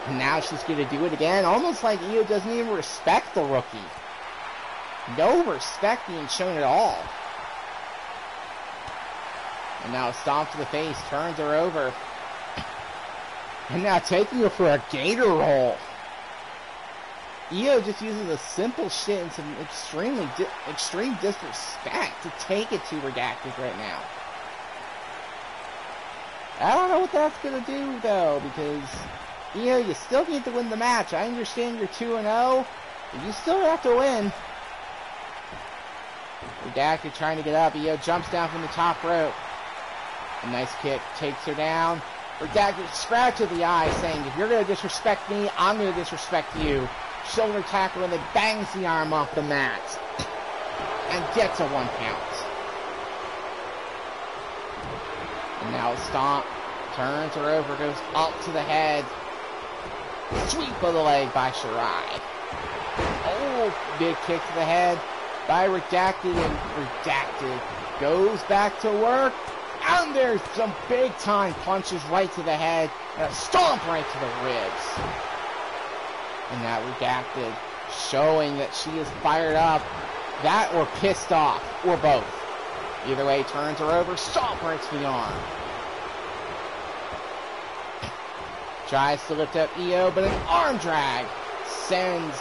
And now she's going to do it again, almost like Io doesn't even respect the rookie. No respect being shown at all. And now a stomp to the face, turns her over. And now taking her for a gator roll. Io just uses a simple shit and some extreme disrespect to take it to Redacted right now. I don't know what that's going to do, though, because, Io, you still need to win the match. I understand you're 2-0, but you still have to win. Redacted trying to get up. Io jumps down from the top rope. A nice kick takes her down. Redacted scratch of the eye, saying, if you're going to disrespect me, I'm going to disrespect you. Shoulder tackle, and then bangs the arm off the mat. And gets a 1 count. And now a stomp. Turns her over, goes up to the head. Sweep of the leg by Shirai. Oh, big kick to the head by Redacted, and Redacted goes back to work. And there's some big-time punches right to the head, and a stomp right to the ribs. And now Redacted, showing that she is fired up, that or pissed off, or both. Either way, turns her over, stomp right to the arm. Tries to lift up Io, but an arm drag sends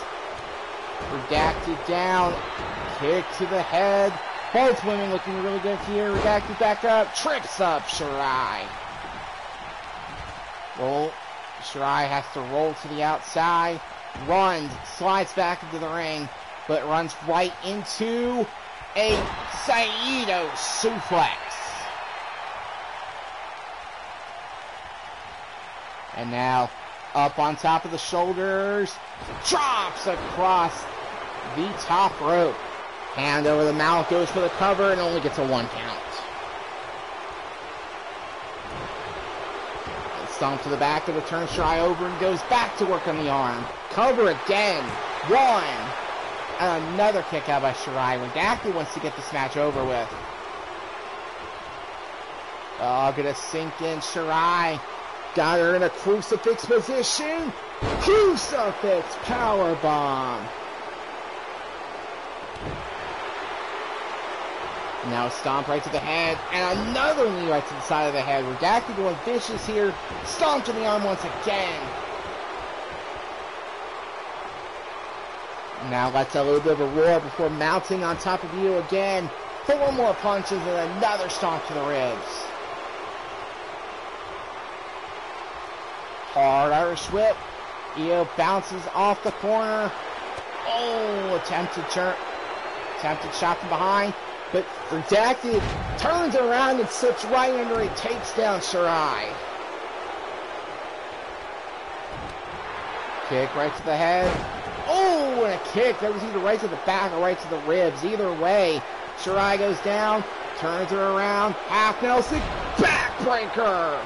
Redacted down. Kick to the head. Both women looking really good here. Redacted back up, trips up Shirai. Roll. Shirai has to roll to the outside. Runs, slides back into the ring, but runs right into a Saito suplex. And now up on top of the shoulders, drops across the top rope. Hand over the mouth, goes for the cover, and only gets a 1 count. Stomp to the back of the turn, Shirai over, and goes back to work on the arm. Cover again. 1. And another kick out by Shirai. Redacted wants to get this match over with. Oh, gonna sink in Shirai. Got her in a crucifix position. Crucifix powerbomb. Now a stomp right to the head, and another knee right to the side of the head. Redacted going vicious here. Stomp to the arm once again. Now lets a little bit of a roar before mounting on top of Io again. 4 more punches and another stomp to the ribs. Hard Irish whip. Io bounces off the corner. Oh, attempted shot from behind. But Redacted turns around and slips right under it, takes down Shirai. Kick right to the head. Oh, and a kick that was either right to the back or right to the ribs. Either way, Shirai goes down, turns her around, half Nelson, backbreaker.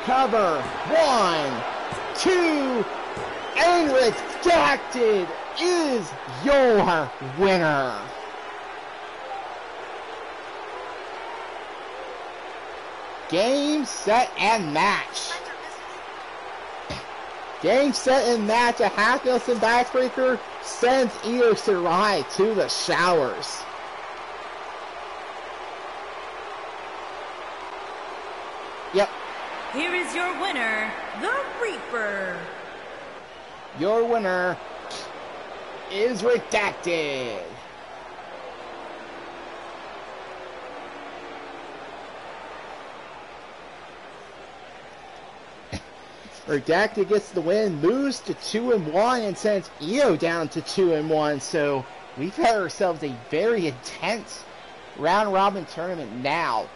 Cover, 1, 2, and Redacted is your winner. Game, set, and match. Game, set, and match. A half Nelson backbreaker sends Io Shirai to the showers. Yep. Here is your winner, the Reaper. Your winner is Redacted. Redacted gets the win, moves to 2-1, and sends Io down to 2-1. So we've had ourselves a very intense round-robin tournament now.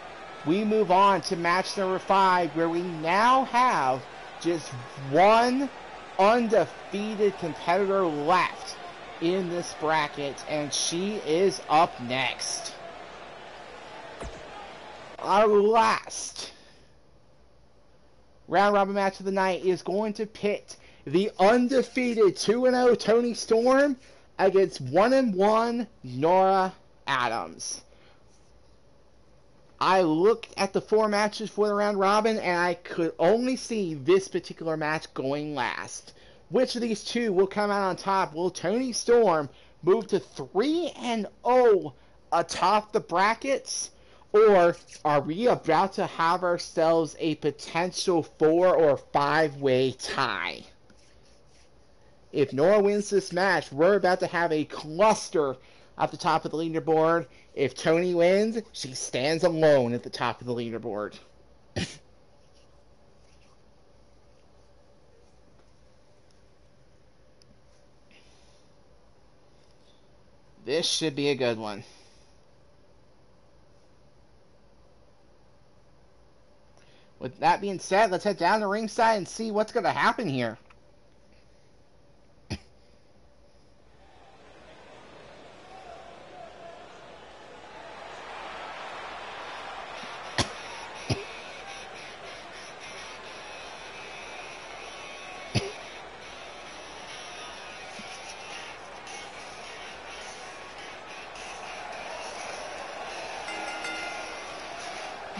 We move on to match number 5, where we now have just one undefeated competitor left in this bracket, and she is up next. Our last round-robin match of the night is going to pit the undefeated 2-0 Toni Storm against 1-1 Noura Adams. I looked at the 4 matches for the round-robin, and I could only see this particular match going last. Which of these two will come out on top? Will Toni Storm move to 3-0 atop the brackets? Or are we about to have ourselves a potential 4 or 5-way tie? If Noura wins this match, we're about to have a cluster at the top of the leaderboard. If Toni wins, she stands alone at the top of the leaderboard. This should be a good one. With that being said, let's head down to ringside and see what's going to happen here.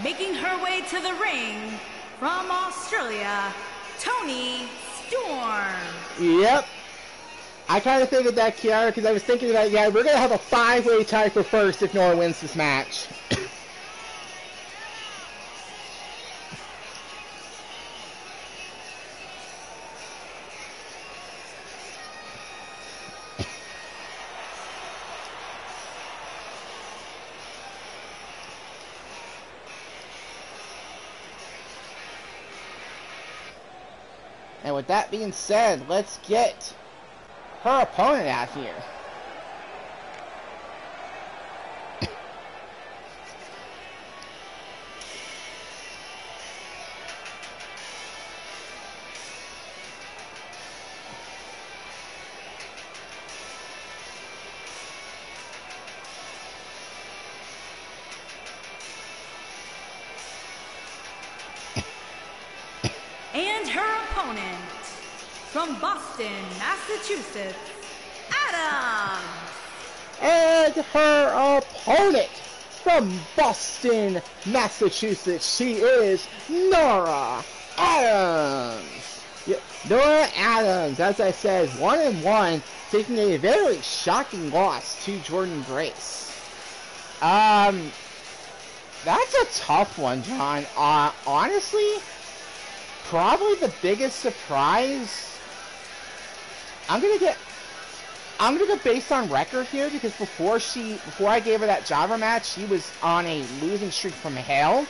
Making her way to the ring from Australia, Toni Storm. Yep. I kind of figured that, Kiara, because I was thinking that, yeah, we're going to have a 5-way tie for first if Noura wins this match. And with that being said, let's get her opponent out here. And her opponent, from Boston, Massachusetts, Adams. And her opponent, from Boston, Massachusetts, she is Noura Adams. Yep. Noura Adams, as I said, 1-1, taking a very shocking loss to Jordynne Grace. That's a tough one, John. Honestly, probably the biggest surprise I'm gonna go based on record here, because before I gave her that jobber match, she was on a losing streak from hell.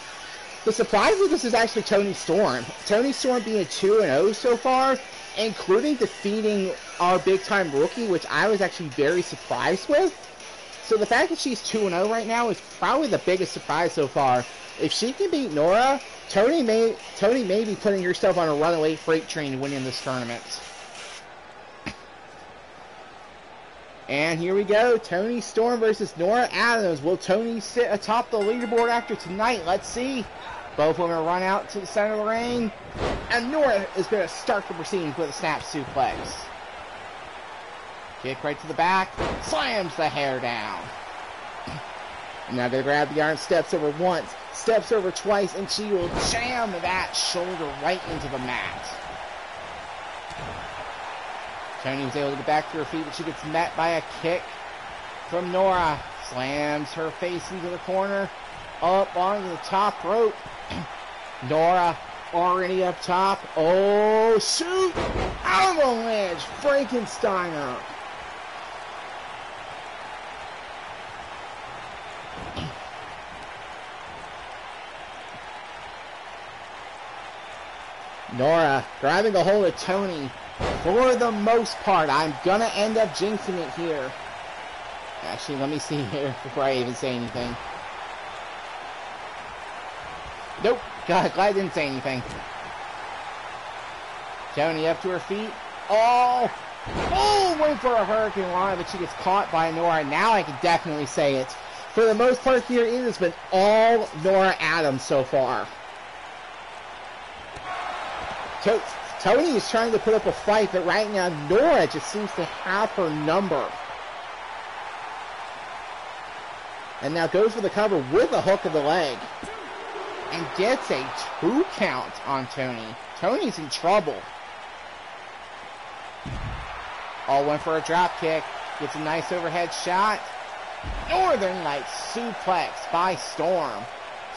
The surprise of this is actually Toni Storm. Toni Storm being 2-0 so far, including defeating our big-time rookie, which I was actually very surprised with. So the fact that she's 2-0 right now is probably the biggest surprise so far. If she can beat Nora, Toni may be putting herself on a runaway freight train winning this tournament. And here we go, Toni Storm versus Nora Adams. Will Toni sit atop the leaderboard after tonight? Let's see. Both women run out to the center of the ring. And Nora is going to start the proceedings with a snap suplex. Kick right to the back. Slams the hair down. Now going to grab the arm, steps over once, steps over twice, and she will jam that shoulder right into the mat. Toni was able to get back to her feet, but she gets met by a kick from Nora. Slams her face into the corner, up onto the top rope. Nora already up top. Oh, shoot! Avalanche! Frankensteiner! Nora grabbing a hold of Toni. For the most part, I'm gonna end up jinxing it here. Actually, let me see here before I even say anything. Nope. God, glad I didn't say anything. Toni up to her feet. Oh! Oh! Went for a Hurricane Rana, but she gets caught by Nora. Now I can definitely say it. For the most part here, it has been all Nora Adams so far. Toni is trying to put up a fight, but right now Nora just seems to have her number. And now goes for the cover with a hook of the leg. And gets a 2 count on Toni. Toni's in trouble. All went for a drop kick. Gets a nice overhead shot. Northern Lights suplex by Storm.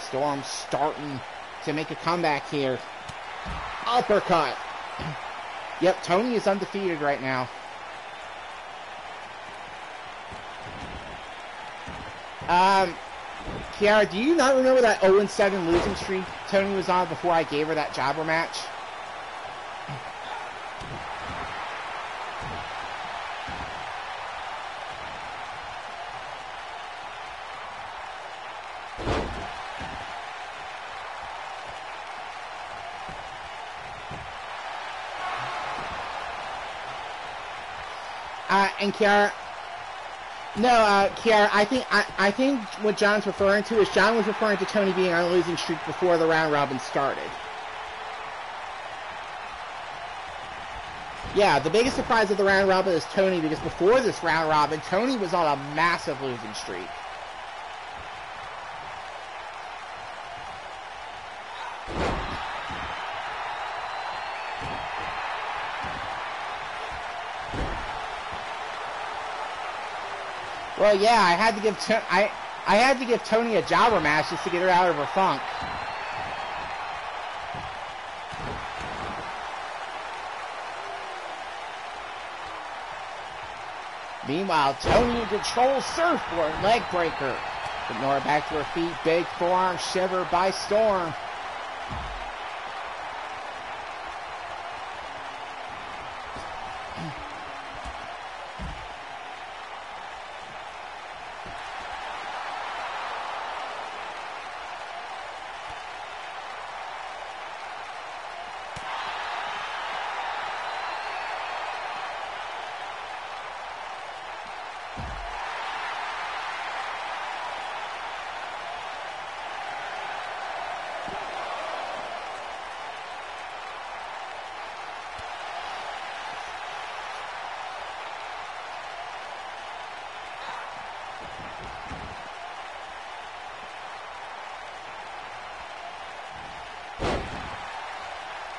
Storm starting to make a comeback here. Uppercut. Yep, Toni is undefeated right now. Kiara, do you not remember that 0-7 losing streak Toni was on before I gave her that jobber match? And Kiara, Kiara, I think what John's referring to is John was referring to Toni being on a losing streak before the round robin started. Yeah, the biggest surprise of the round robin is Toni, because before this round robin, Toni was on a massive losing streak. Well, yeah, I had to give Toni a jobber match just to get her out of her funk. Meanwhile, Toni controls surfboard leg breaker. But Nora back to her feet, big forearm shiver by Storm.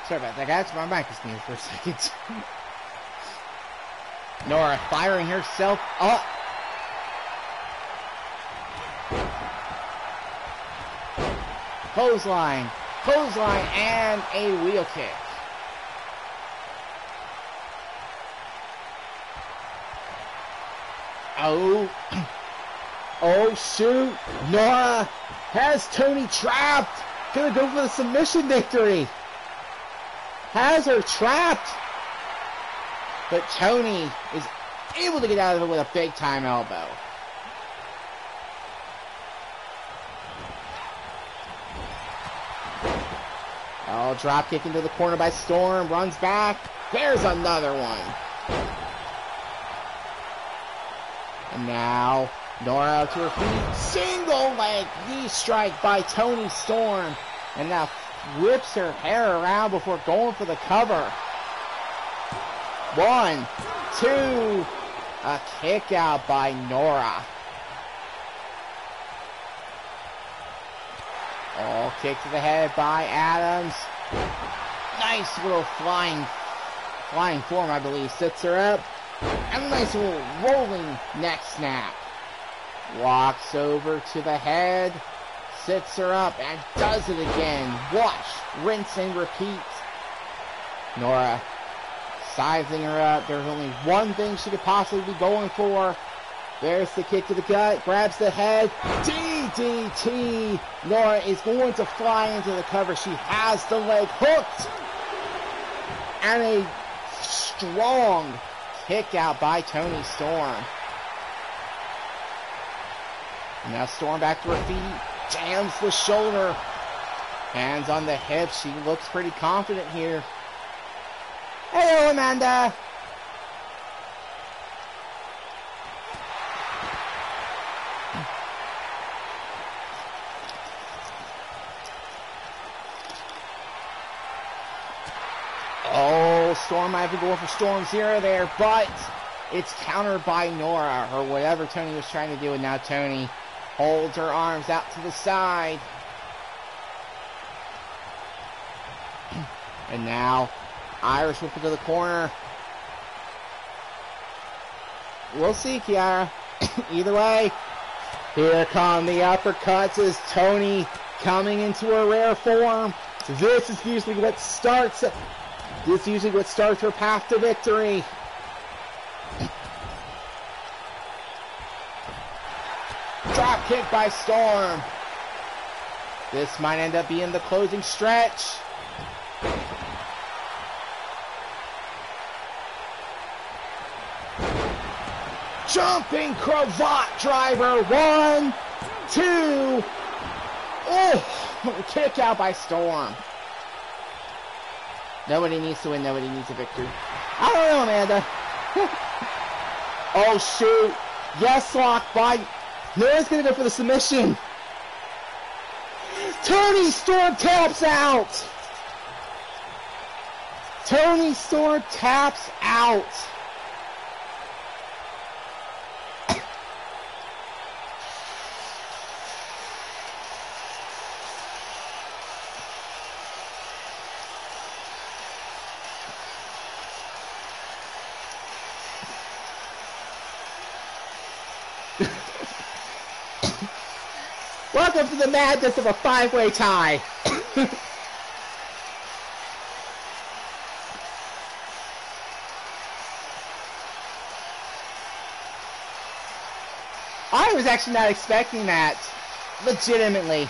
Sorry about that, guys. My mic is muted for a second. Nora firing herself up. Clothesline, and a wheel kick. Oh. Oh, shoot. Nora has Toni trapped. Gonna go for the submission victory. Has her trapped. But Toni is able to get out of it with a big time elbow. Oh, drop kick into the corner by Storm. Runs back. There's another one. And now, Nora to her feet. Single leg knee strike by Toni Storm. And now whips her hair around before going for the cover. 1, 2. A kick out by Nora. Oh, kick to the head by Adams. Nice little flying form, I believe. Sits her up. And a nice little rolling neck snap. Walks over to the head. Sits her up and does it again. Watch, rinse and repeat. Nora sizing her up. There's only one thing she could possibly be going for. There's the kick to the gut. Grabs the head. DDT. Nora is going to fly into the cover. She has the leg hooked. And a strong kick out by Toni Storm. And now Storm back to her feet. Jams the shoulder. Hands on the hips. She looks pretty confident here. Hello, Amanda. Oh, Storm might be going for Storm Zero there, but it's countered by Nora, or whatever Toni was trying to do, and now Toni holds her arms out to the side. And now, Irish whip into the corner. We'll see, Kiara. Either way, here come the uppercuts as Toni coming into her rare form. This is usually what starts her path to victory. Drop kick by Storm. This might end up being the closing stretch. Jumping cravat driver. 1, 2. Oh, kick out by Storm. Nobody needs to win. Nobody needs a victory. I don't know, Amanda. Oh, shoot. Yes, lock by... Nora's going to go for the submission. Toni Storm taps out. Toni Storm taps out. Welcome to the madness of a 5-way tie. I was actually not expecting that. Legitimately.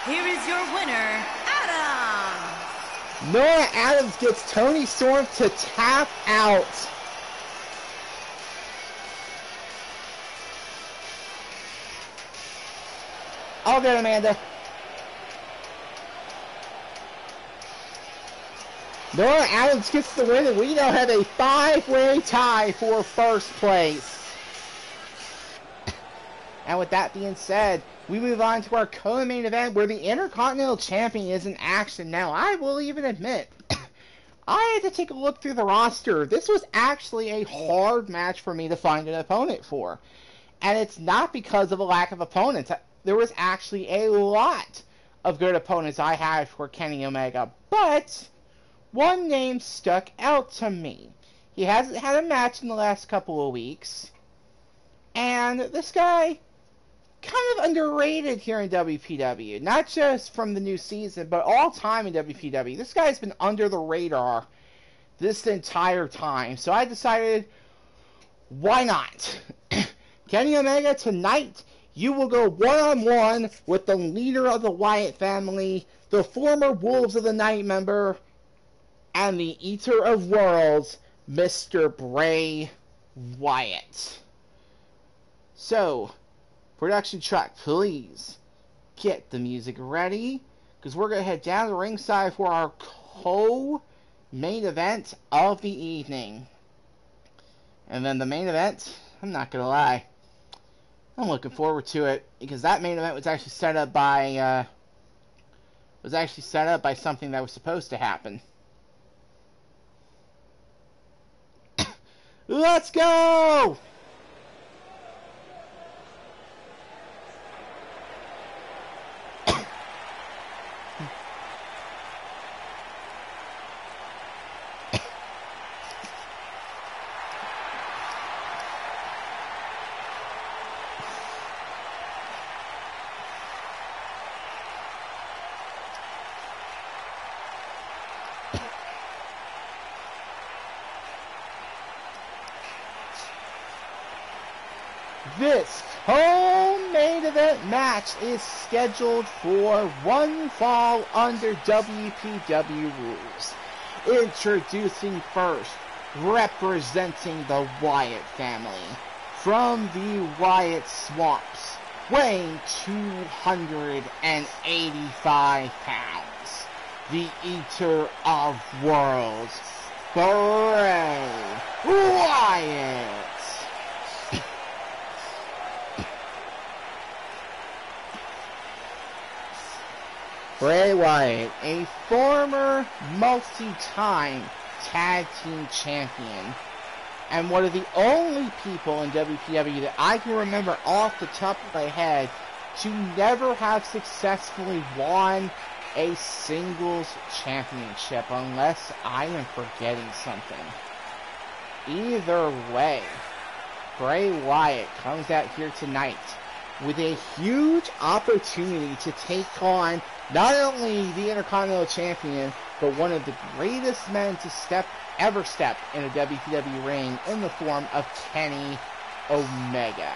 Here is your winner, Adams. Nora Adams gets Toni Storm to tap out. All good, Amanda. Nora Adams gets the win, and we now have a 5-way tie for first place. And with that being said, we move on to our co-main event where the Intercontinental Champion is in action. Now, I will even admit, I had to take a look through the roster. This was actually a hard match for me to find an opponent for. And it's not because of a lack of opponents. There was actually a lot of good opponents I had for Kenny Omega, but one name stuck out to me. He hasn't had a match in the last couple of weeks, and this guy, kind of underrated here in WPW. Not just from the new season, but all time in WPW. This guy's been under the radar this entire time, so I decided, why not? Kenny Omega, tonight, you will go one-on-one with the leader of the Wyatt family, the former Wolves of the Night member, and the Eater of Worlds, Mr. Bray Wyatt. So, production truck, please get the music ready, because we're going to head down to ringside for our co-main event of the evening. And then the main event, I'm not going to lie, I'm looking forward to it, because that main event was actually set up by something that was supposed to happen. Let's go! This co-main event match is scheduled for one fall under WPW rules. Introducing first, representing the Wyatt family, from the Wyatt Swamps, weighing 285 pounds, the Eater of Worlds, Bray Wyatt. Bray Wyatt, a former multi-time tag team champion, and one of the only people in WPW that I can remember off the top of my head to never have successfully won a singles championship, unless I am forgetting something. Either way, Bray Wyatt comes out here tonight with a huge opportunity to take on not only the Intercontinental Champion, but one of the greatest men to ever step in a WPW ring in the form of Kenny Omega.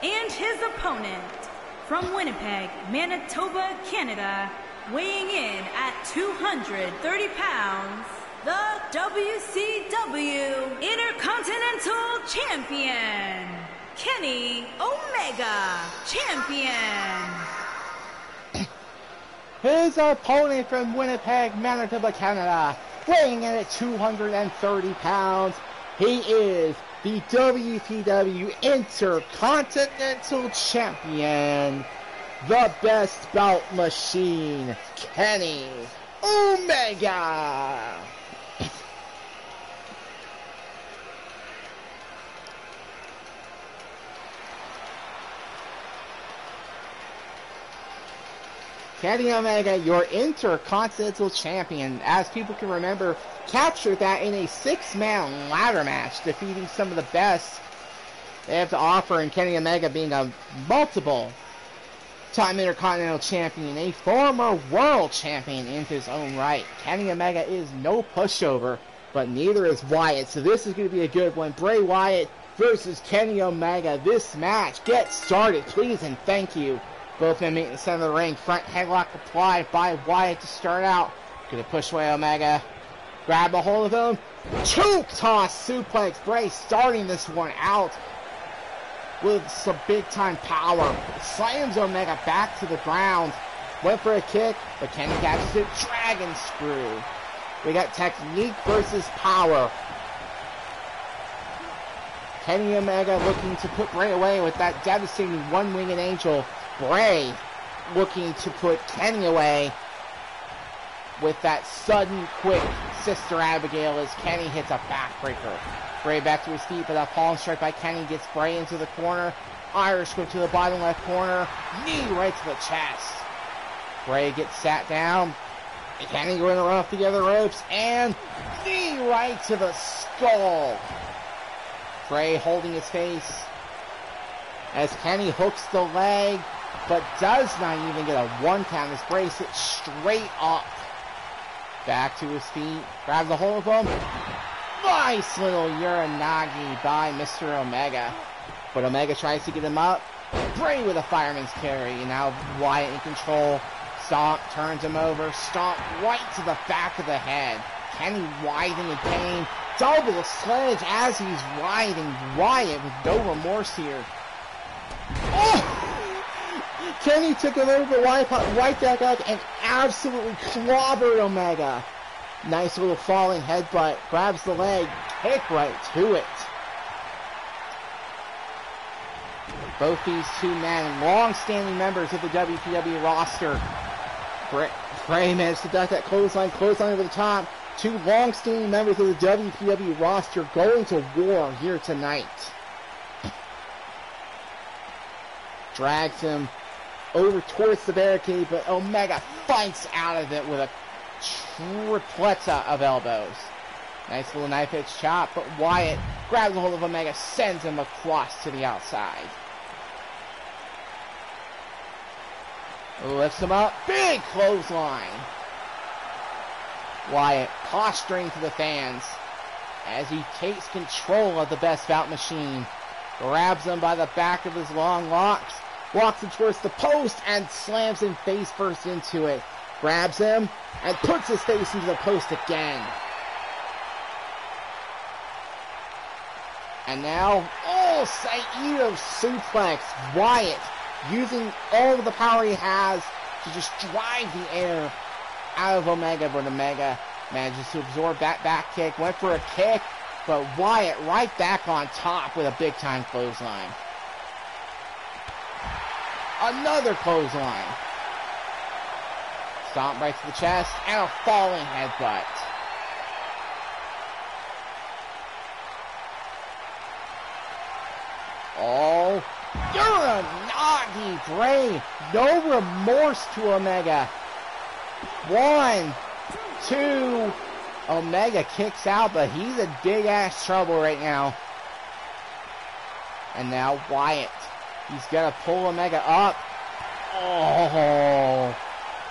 And his opponent, from Winnipeg, Manitoba, Canada, weighing in at 230 pounds, the WCW Intercontinental Champion, Kenny Omega, Champion. His opponent from Winnipeg, Manitoba, Canada, weighing in at 230 pounds, he is the WPW Intercontinental Champion, the best bout machine, Kenny Omega. Kenny Omega, your Intercontinental Champion, as people can remember, captured that in a 6-man ladder match, defeating some of the best they have to offer, and Kenny Omega being a multiple-time Intercontinental Champion, a former World Champion in his own right. Kenny Omega is no pushover, but neither is Wyatt, so this is going to be a good one. Bray Wyatt versus Kenny Omega. This match, get started, please and thank you. Both men meet in the center of the ring. Front headlock applied by Wyatt to start out. Gonna push away Omega. Grab a hold of him. Choke toss suplex. Bray starting this one out with some big time power. Slams Omega back to the ground. Went for a kick, but Kenny catches it. Dragon screw. We got technique versus power. Kenny Omega looking to put Bray away with that devastating one-winged angel. Bray looking to put Kenny away with that sudden, quick Sister Abigail as Kenny hits a backbreaker. Bray back to his feet, but a palm strike by Kenny gets Bray into the corner. Irish whip to the bottom left corner. Knee right to the chest. Bray gets sat down. Kenny going to run off the other ropes, and knee right to the skull. Bray holding his face as Kenny hooks the leg, but does not even get a one count as Bray sits straight up. Back to his feet, grabs a hold of him. Nice little Uranagi by Mr. Omega. But Omega tries to get him up. Bray with a fireman's carry, and now Wyatt in control. Stomp, turns him over. Stomp right to the back of the head. Kenny writhing in pain. Double sledge as he's riding. Wyatt with no remorse here. Oh! Kenny took him over the Wyatt pot right back up and absolutely clobbered Omega. Nice little falling headbutt. Grabs the leg. Kick right to it. Both these two men, long-standing members of the WPW roster. Bray managed to duck that clothesline over the top. Two long-standing members of the WPW roster going to war here tonight. Drags him over towards the barricade, but Omega fights out of it with a tripleta of elbows. Nice little knife edge chop, but Wyatt grabs a hold of Omega, sends him across to the outside. Lifts him up, big clothesline. Wyatt posturing to the fans as he takes control of the Best Bout machine. Grabs him by the back of his long locks, walks him towards the post, and slams him face first into it. Grabs him and puts his face into the post again. And now, Saito suplex. Wyatt using all of the power he has to just drive the air out of Omega, but Omega manages to absorb that back kick, went for a kick, but Wyatt right back on top with a big-time clothesline. Another clothesline. Stomp right to the chest, and a falling headbutt. Oh, Uranagi Bray. No remorse to Omega. 1, 2. Omega kicks out, but he's in big-ass trouble right now. And now Wyatt. He's got to pull Omega up. Oh.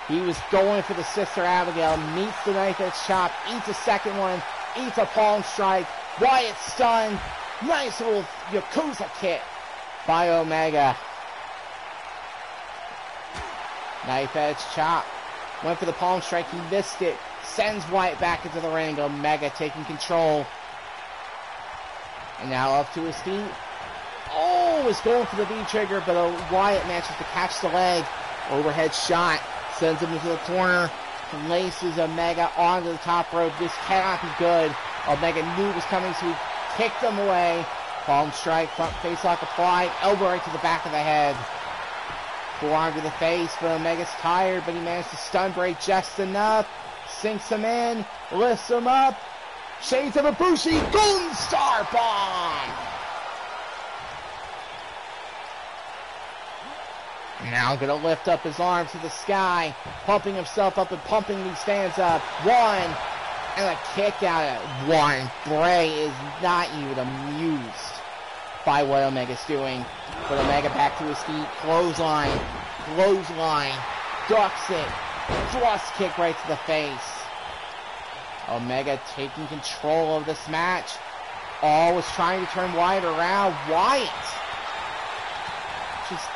He was going for the Sister Abigail. Meets the knife edge chop. Eats a second one. Eats a palm strike. Wyatt stunned. Nice little Yakuza kick by Omega. Knife edge chop. Went for the palm strike. He missed it. Sends Wyatt back into the ring. Omega taking control. And now up to his feet. Oh, is going for the V-trigger, but Wyatt manages to catch the leg. Overhead shot. Sends him into the corner. Places Omega onto the top rope. This cannot be good. Omega knew it was coming, so he kicked him away. Palm strike, front face lock applied. Elbow right to the back of the head. Forearm to the face, but Omega's tired, but he managed to stun Bray just enough. Sinks him in, lifts him up. Shades of Ibushi, Golden Star Bomb! Now gonna lift up his arms to the sky, pumping himself up and pumping these fans up. 1, and a kick out at 1. Bray is not even amused by what Omega's doing. But Omega back to his feet, clothesline, ducks it, thrust kick right to the face. Omega taking control of this match. Was trying to turn Wyatt around. Wyatt just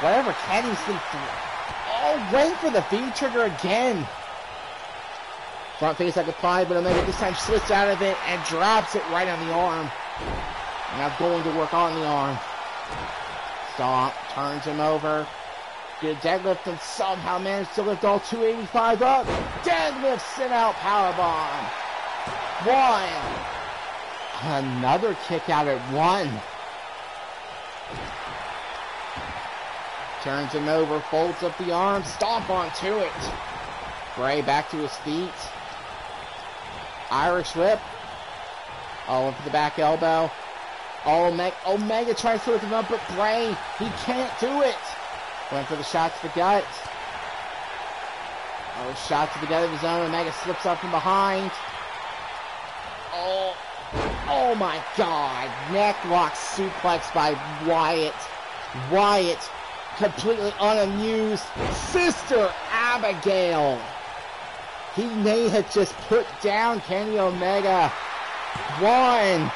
whatever Kenny's been went for the V-trigger again. Front face like applied, but Omega this time slips out of it and drops it right on the arm. Now going to work on the arm. Stomp, turns him over. Good deadlift and somehow managed to lift all 285 up. Deadlift sit out powerbomb. 1. Another kick out at 1. Turns him over, folds up the arm, stomp onto it. Bray back to his feet. Irish whip. Oh, went for the back elbow. Omega tries to lift him up, but Bray, he can't do it. Went for the shot to the gut. Oh, shot to the gut of his own. Omega slips up from behind. Oh my God. Necklock suplex by Wyatt. Wyatt completely unamused. Sister Abigail. He may have just put down Kenny Omega. 1,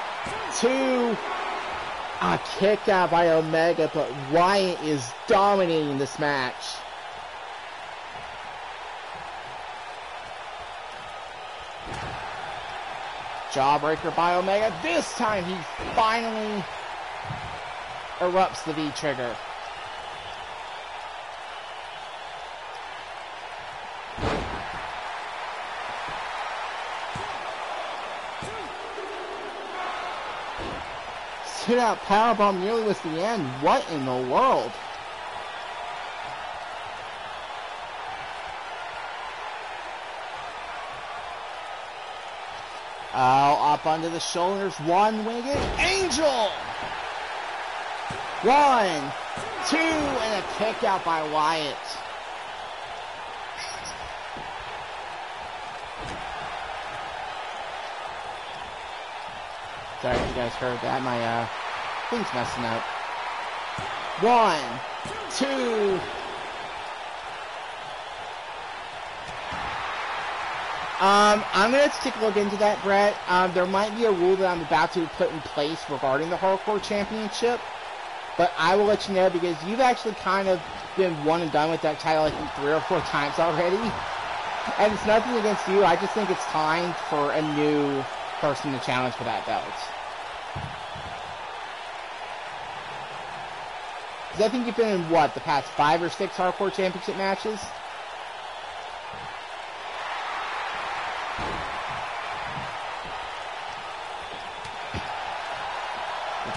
2. A kick out by Omega, but Wyatt is dominating this match. Jawbreaker by Omega. This time he finally erupts the V-trigger. Sit out powerbomb nearly was the end. What in the world? Oh, up under the shoulders. One-winged angel. 1, 2, and a kick out by Wyatt. Sorry if you guys heard that. My thing's messing up. 1, 2. I'm going to take a look into that, Brett. There might be a rule that I'm about to put in place regarding the Hardcore Championship, but I will let you know because you've actually kind of been one and done with that title I think 3 or 4 times already. And it's nothing against you. I just think it's time for a new person to challenge for that belt. Because I think you've been in, what, the past 5 or 6 Hardcore Championship matches?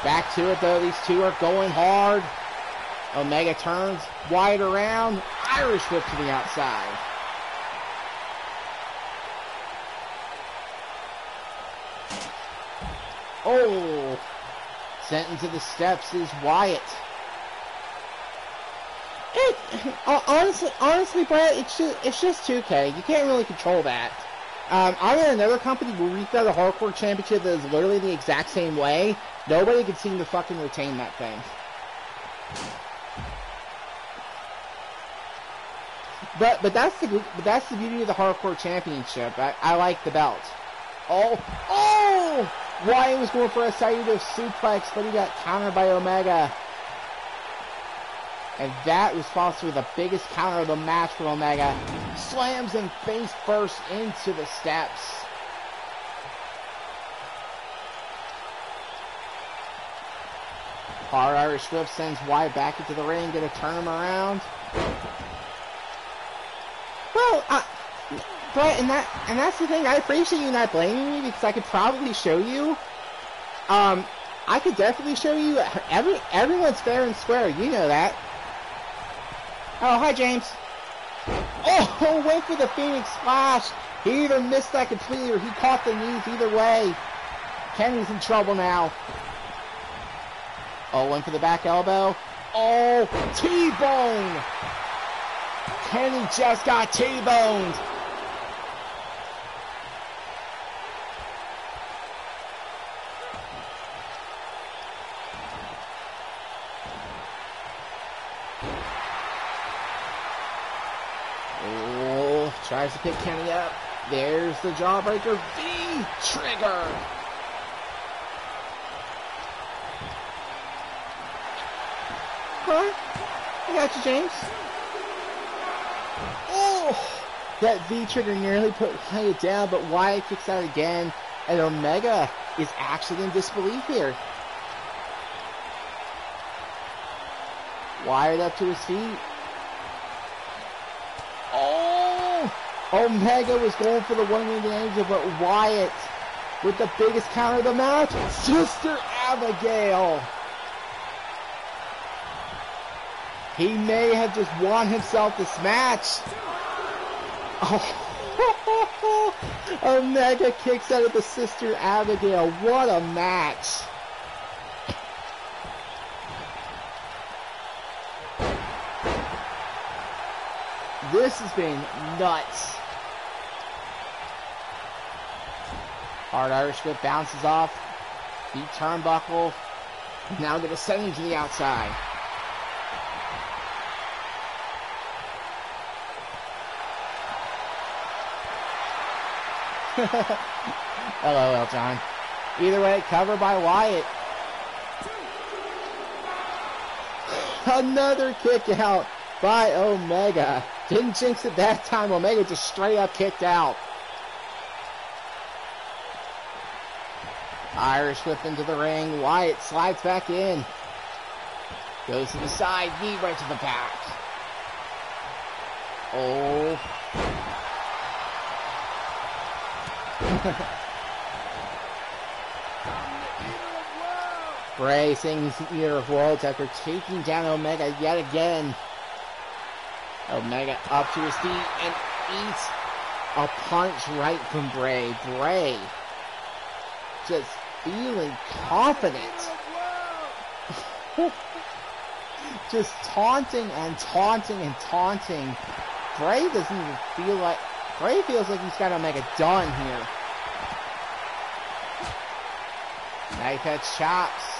Back to it, though. These two are going hard. Omega turns wide around. Irish whip to the outside. Oh! Sent into the steps is Wyatt. Honestly, Brett, it's just 2K. You can't really control that. I'm in another company where we've got a Hardcore Championship that is literally the exact same way. Nobody can seem to fucking retain that thing. But that's the beauty of the Hardcore Championship. I like the belt. Oh! Wyatt was going for a Saito suplex, but he got countered by Omega. And that was possibly the biggest counter of the match for Omega. Slams him face first into the steps. Hard Irish whip sends Wyatt back into the ring, gonna turn him around. Well, Brett, and that's the thing. I appreciate you not blaming me because I could probably show you. I could definitely show you. Everyone's fair and square. You know that. Oh, hi, James. Oh, went for the Phoenix Splash. He either missed that completely or he caught the knees. Either way, Kenny's in trouble now. Oh, went for the back elbow. Oh, T-bone. Kenny just got T-boned. Oh, tries to pick Kenny up. There's the Jawbreaker V-trigger. I got you, James. Oh! That V-trigger nearly put Wyatt down, but Wyatt kicks out again, and Omega is actually in disbelief here. Wyatt up to his feet. Oh! Omega was going for the one-winged angel, but Wyatt with the biggest counter of the match, Sister Abigail. He may have just won himself this match. Oh, Omega kicks out of the Sister Abigail. What a match. This has been nuts. Hard Irish whip bounces off. Deep turnbuckle. Now going to send him to the outside. LOL, John. Either way, covered by Wyatt. Another kick out by Omega. Didn't jinx it that time. Omega just straight up kicked out. Irish whip into the ring. Wyatt slides back in. Goes to the side. Knee right to the back. Oh. Bray sings Eater of Worlds after taking down Omega yet again. Omega up to his feet and eats a punch right from Bray. Bray just feeling confident. Just taunting and taunting and taunting. Bray doesn't even feel like... Bray feels like he's got Omega done here. Knife edge chops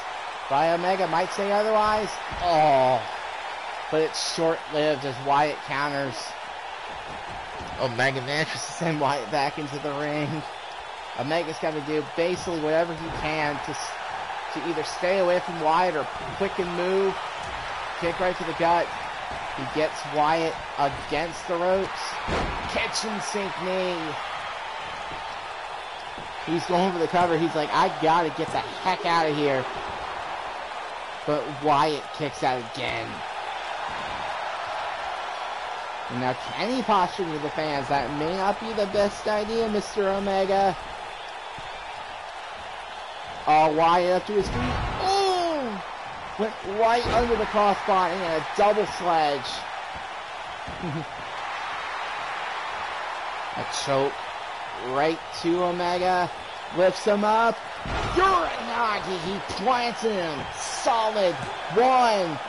by Omega. Might say otherwise. Oh. But it's short-lived as Wyatt counters. Omega manages to send Wyatt back into the ring. Omega's got to do basically whatever he can to either stay away from Wyatt or quicken move. Kick right to the gut. He gets Wyatt against the ropes. Kitchen sink knee. He's going for the cover. He's like, I gotta get the heck out of here. But Wyatt kicks out again. And now Kenny posturing to the fans. That may not be the best idea, Mr. Omega. Oh, Wyatt up to his feet. Oh! Went right under the crossbody and a double sledge. A choke right to Omega. Lifts him up. Uranagi. He plants him. Solid. 1,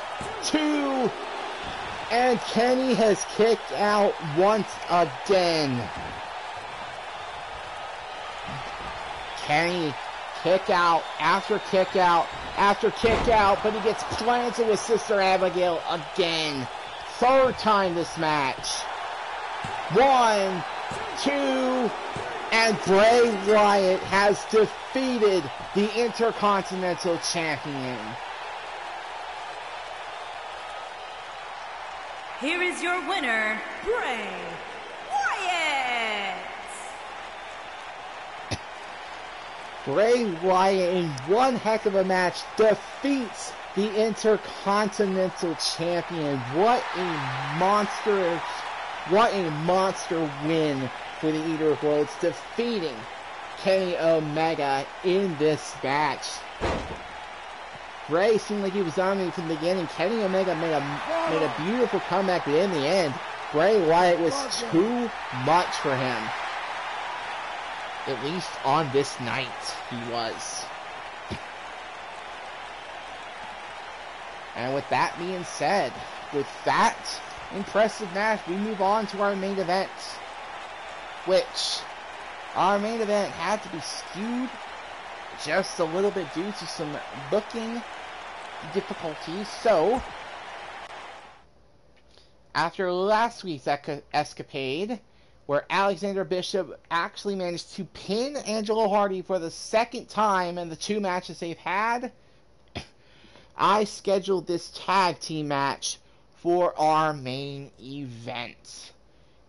2. And Kenny has kicked out once again. Kenny kick out after kick out after kick out, but he gets planted with Sister Abigail again. Third time this match. 1, 2, and Bray Wyatt has defeated the Intercontinental Champion. Here is your winner, Bray Wyatt. Bray Wyatt, in one heck of a match, defeats the Intercontinental Champion. What a monster win for the Eater of Worlds, defeating Kenny Omega in this match. Bray seemed like he was on me from the beginning. Kenny Omega made a beautiful comeback, but in the end, Bray Wyatt was too much for him. At least on this night, he was. And with that being said, with that impressive match, we move on to our main event. Which, our main event had to be skewed just a little bit due to some booking difficulties. So, after last week's escapade, where Alexander Bishop actually managed to pin Angelo Hardy for the second time in the 2 matches they've had, I scheduled this tag team match for our main event.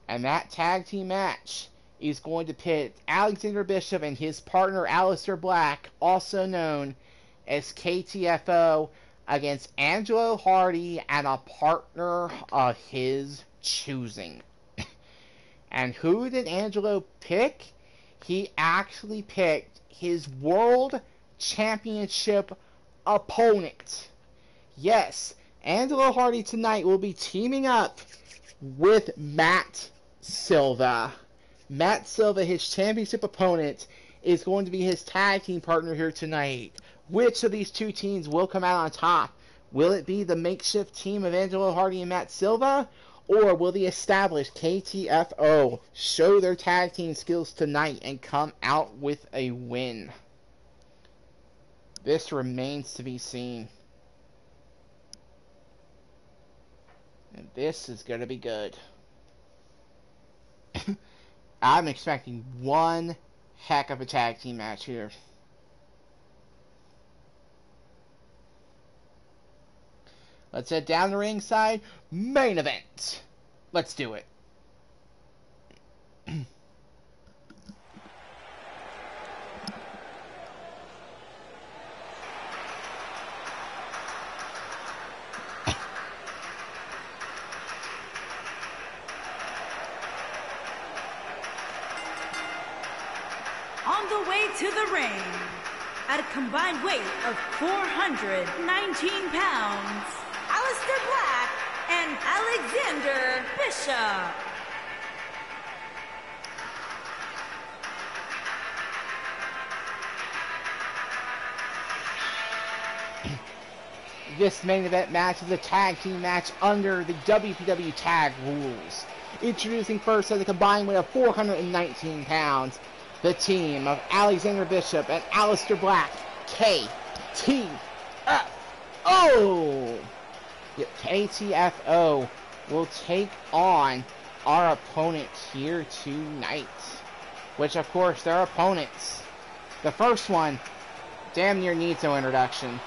And that tag team match is going to pit Alexander Bishop and his partner Aleister Black, also known as KTFO, against Angelo Hardy and a partner of his choosing. And who did Angelo pick? He actually picked his World Championship opponent. Yes, Angelo Hardy tonight will be teaming up with Matt Silva. Matt Silva, his championship opponent, is going to be his tag team partner here tonight. Which of these two teams will come out on top? Will it be the makeshift team of Angelo Hardy and Matt Silva? Or will the established KTFO show their tag team skills tonight and come out with a win? This remains to be seen. And this is going to be good. I'm expecting one heck of a tag team match here. Let's head down the ringside. Main event. Let's do it. On the way to the ring, at a combined weight of 419 pounds, Aleister Black and Alexander Bishop. This main event match is a tag team match under the WPW tag rules. Introducing first at a combined weight of 419 pounds, the team of Alexander Bishop and Aleister Black, KTFO. Yep, KTFO will take on our opponent here tonight. Which, of course, their opponents. The first one damn near needs no introduction.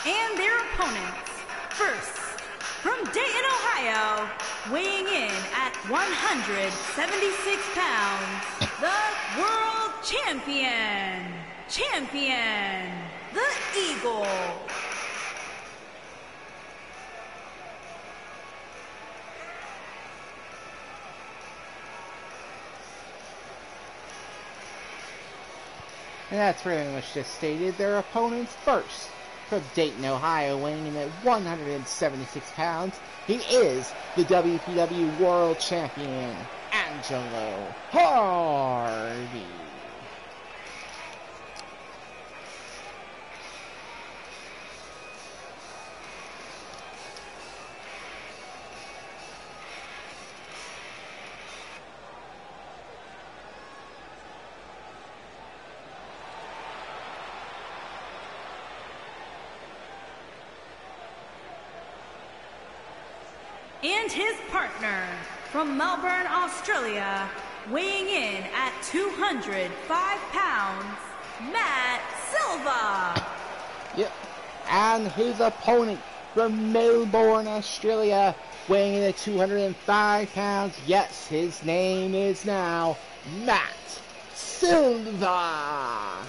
And their opponents, first, from Dayton, Ohio, weighing in at 176 pounds, the World Champion, the Eagle. And that's pretty much just stated. Their opponents first. From Dayton, Ohio, weighing in at 176 pounds, he is the WPW World Champion, Angelo Hardy. And his partner, from Melbourne, Australia, weighing in at 205 pounds, Matt Silva. Yep. And his opponent from Melbourne, Australia, weighing in at 205 pounds. Yes, his name is now Matt Silva.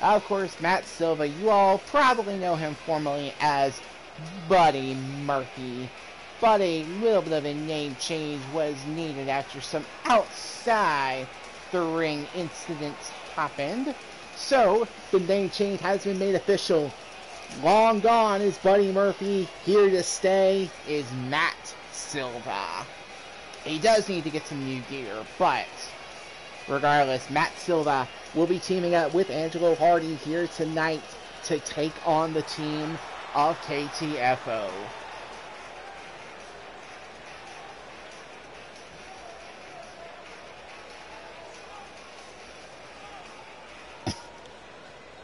Of course, Matt Silva, you all probably know him formerly as Buddy Murphy. But a little bit of a name change was needed after some outside the ring incidents happened. So, the name change has been made official. Long gone is Buddy Murphy. Here to stay is Matt Silva. He does need to get some new gear, but regardless, Matt Silva will be teaming up with Angelo Hardy here tonight to take on the team of KTFO.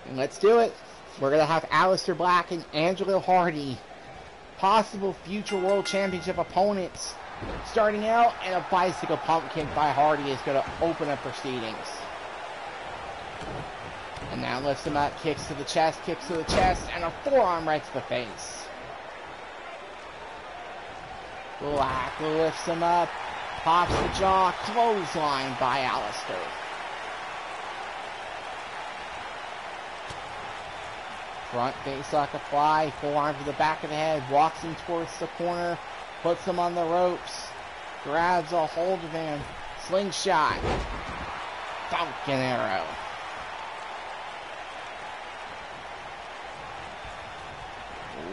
And let's do it. We're going to have Aleister Black and Angelo Hardy, possible future World Championship opponents, starting out, and a bicycle pump kick by Hardy is going to open up proceedings. And now lifts him up, kicks to the chest, and a forearm right to the face. Black lifts him up, pops the jaw, clothesline by Alistair. Front face lock apply, forearm to the back of the head, walks him towards the corner, puts him on the ropes, grabs a hold of him, slingshot, Falcon Arrow.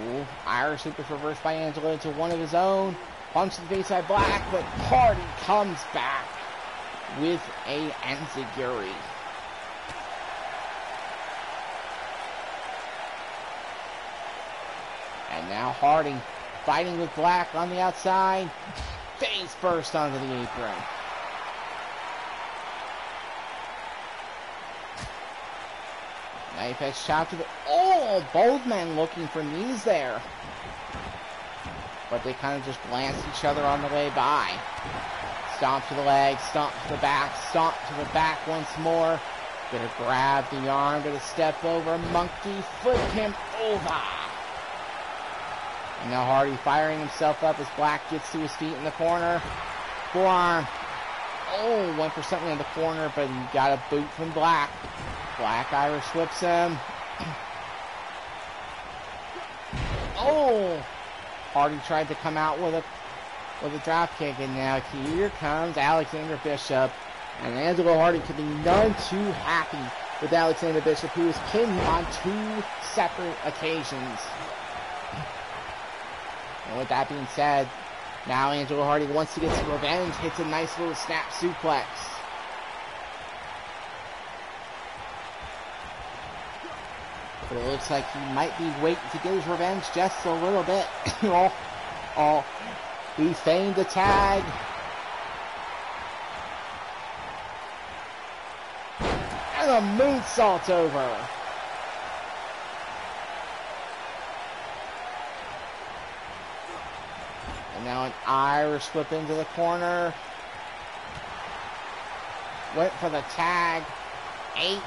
Ooh, Irish Whip is reversed by Angelo into one of his own. Punch to the face by Black, but Hardy comes back with a enziguri. And now Hardy fighting with Black on the outside. Face first onto the apron. Knife edge chop to the... Oh, both men looking for knees there. But they kind of just glanced each other on the way by. Stomp to the leg, stomp to the back once more. Gonna grab the arm, gonna step over, monkey foot him over. And now Hardy firing himself up as Black gets to his feet in the corner. Forearm. Oh, went for something in the corner, but he got a boot from Black. Black Irish whips him. Oh! Hardy tried to come out with a drop kick, and now here comes Alexander Bishop. And Angelo Hardy could be none too happy with Alexander Bishop, who was pinned on 2 separate occasions. And with that being said, now Angelo Hardy wants to get some revenge, hits a nice little snap suplex. But it looks like he might be waiting to get his revenge just a little bit. He feigned a tag. And a moonsault over. And now an Irish whip into the corner. Went for the tag. 8.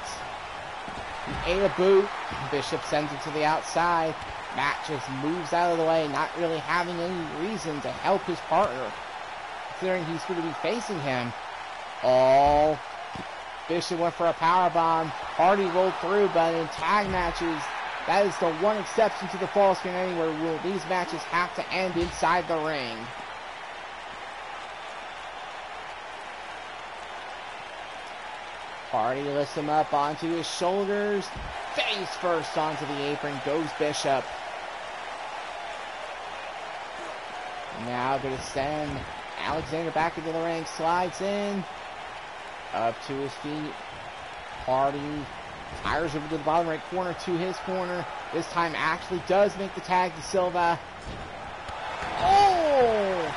Ate a boot. Bishop sends it to the outside. Matt just moves out of the way, not really having any reason to help his partner, considering he's going to be facing him. Oh, Bishop went for a powerbomb. Hardy rolled through, but in tag matches, that is the one exception to the Falls Count Anywhere rule. These matches have to end inside the ring. Hardy lifts him up onto his shoulders. Face first onto the apron goes Bishop. Now going to send Alexander back into the ring. Slides in. Up to his feet. Hardy tires over to the bottom right corner to his corner. This time actually does make the tag to Silva. Oh!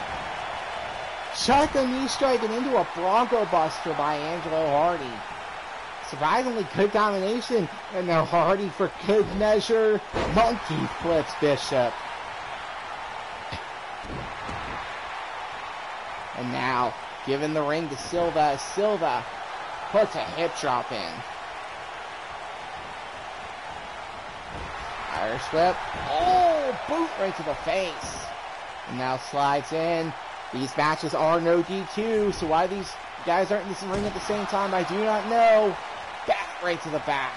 Shotgun knee strike and into a Bronco Buster by Angelo Hardy. Surprisingly good combination, and now Hardy for good measure monkey flips Bishop. And now giving the ring to Silva. Silva puts a hip drop in. Irish whip. Oh, boot right to the face. And now slides in. These matches are no DQ, so why these guys aren't in this ring at the same time, I do not know. Back right to the back.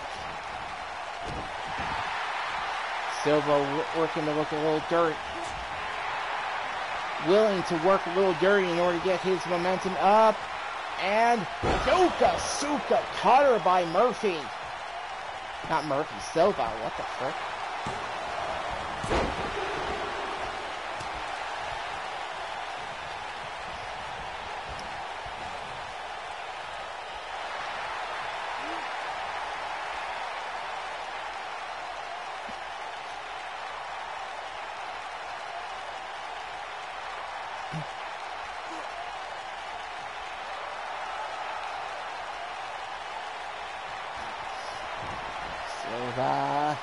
Silva working to look a little dirty. Willing to work a little dirty in order to get his momentum up. And Yokosuka cutter by Murphy. Not Murphy, Silva. What the frick? Silva.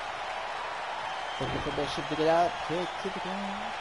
Look at the Bishop to get out. Kick to the ground.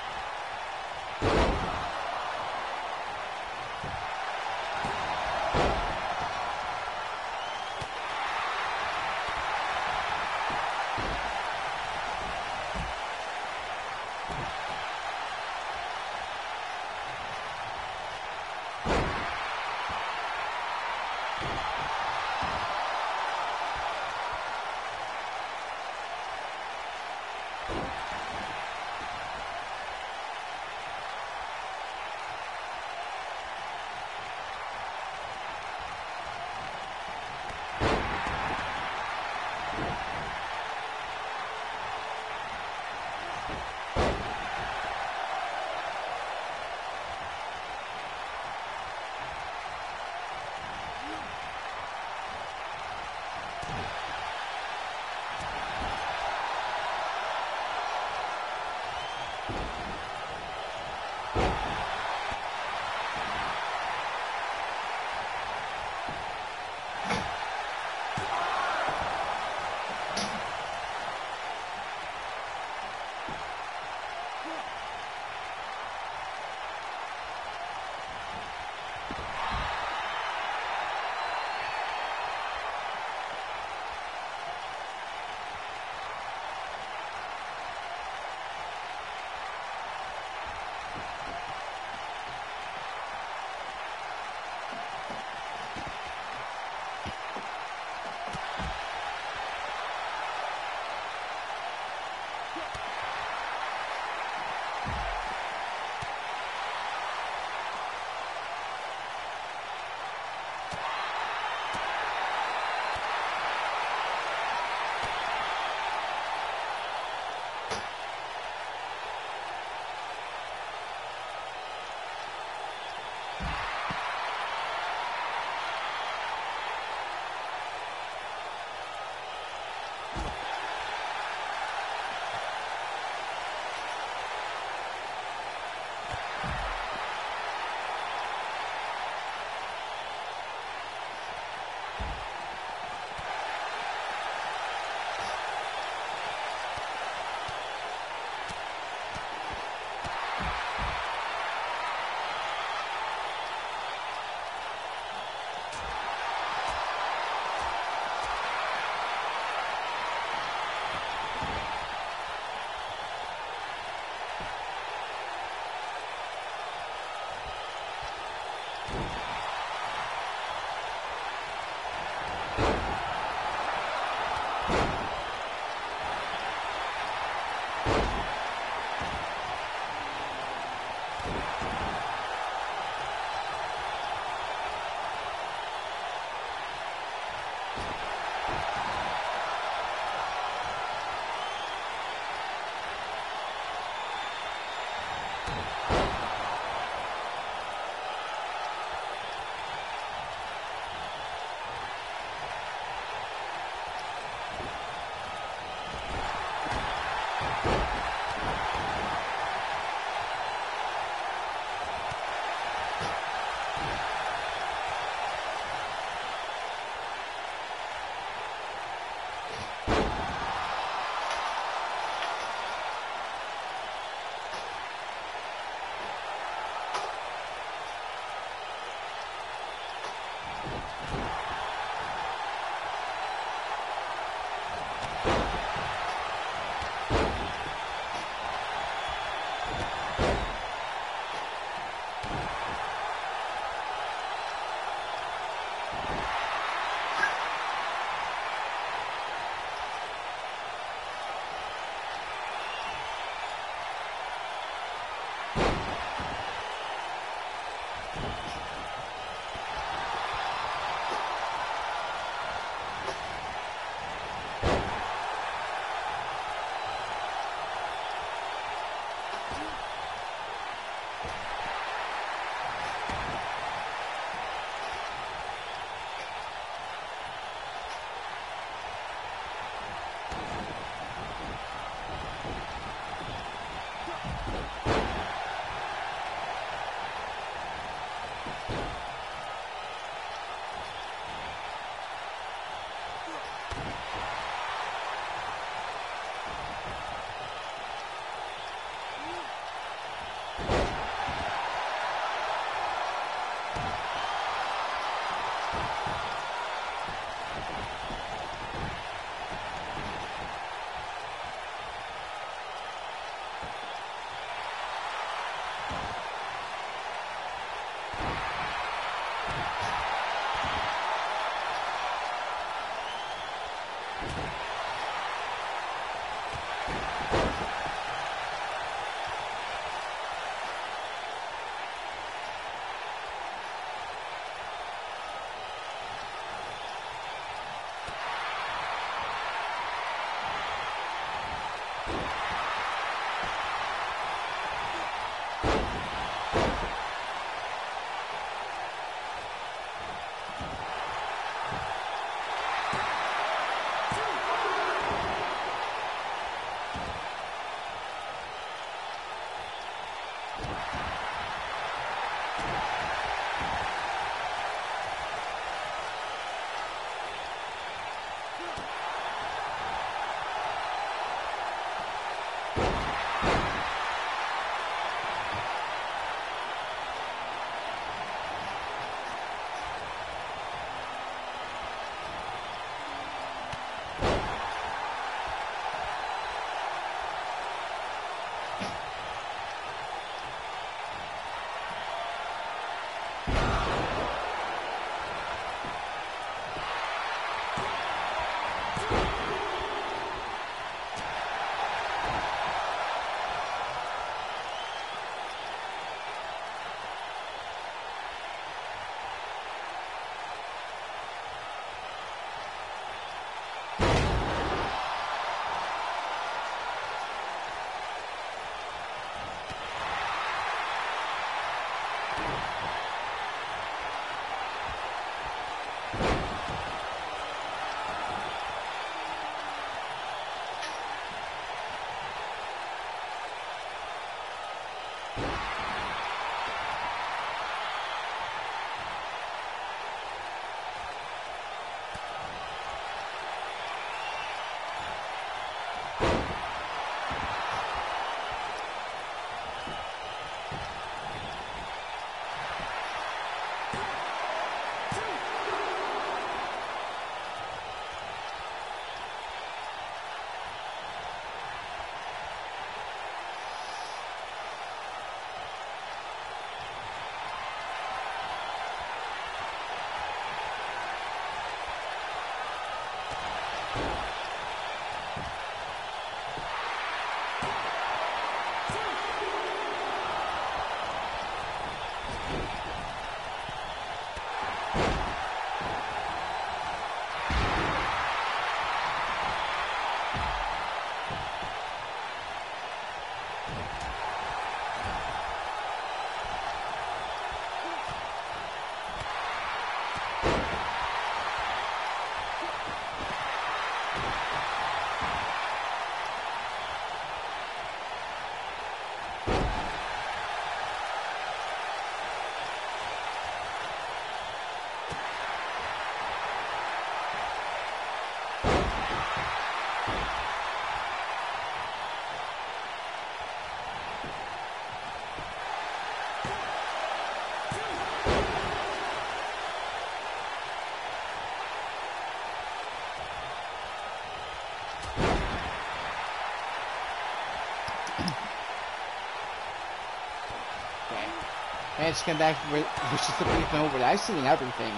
Managed to come back with just a brief moment, but I've seen everything.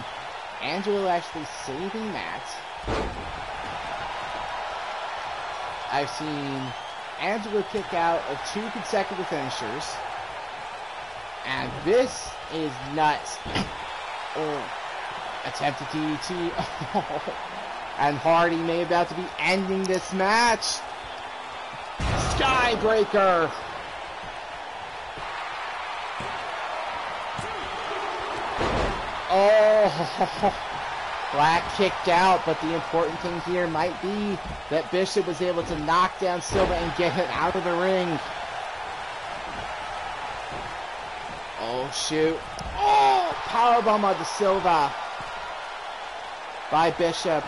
Angelo actually saving Matt. I've seen Angelo kick out of 2 consecutive finishers. And this is nuts. Oh, attempted DDT. Oh. And Hardy may about to be ending this match. Skybreaker. Oh, Black kicked out, but the important thing here might be that Bishop was able to knock down Silva and get him out of the ring. Oh, shoot. Oh, powerbomb onto Silva by Bishop.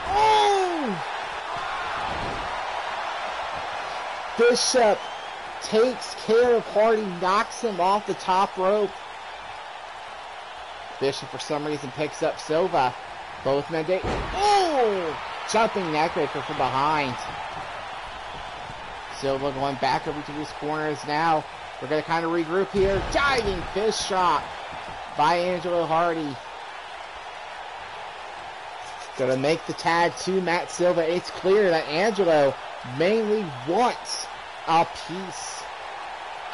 Oh! Bishop takes care of Hardy, knocks him off the top rope. Bishop, for some reason, picks up Silva. Both men get... Oh! Jumping neckbreaker from behind. Silva going back over to his corners now. We're going to kind of regroup here. Diving fist shot by Angelo Hardy. Going to make the tag to Matt Silva. It's clear that Angelo mainly wants a piece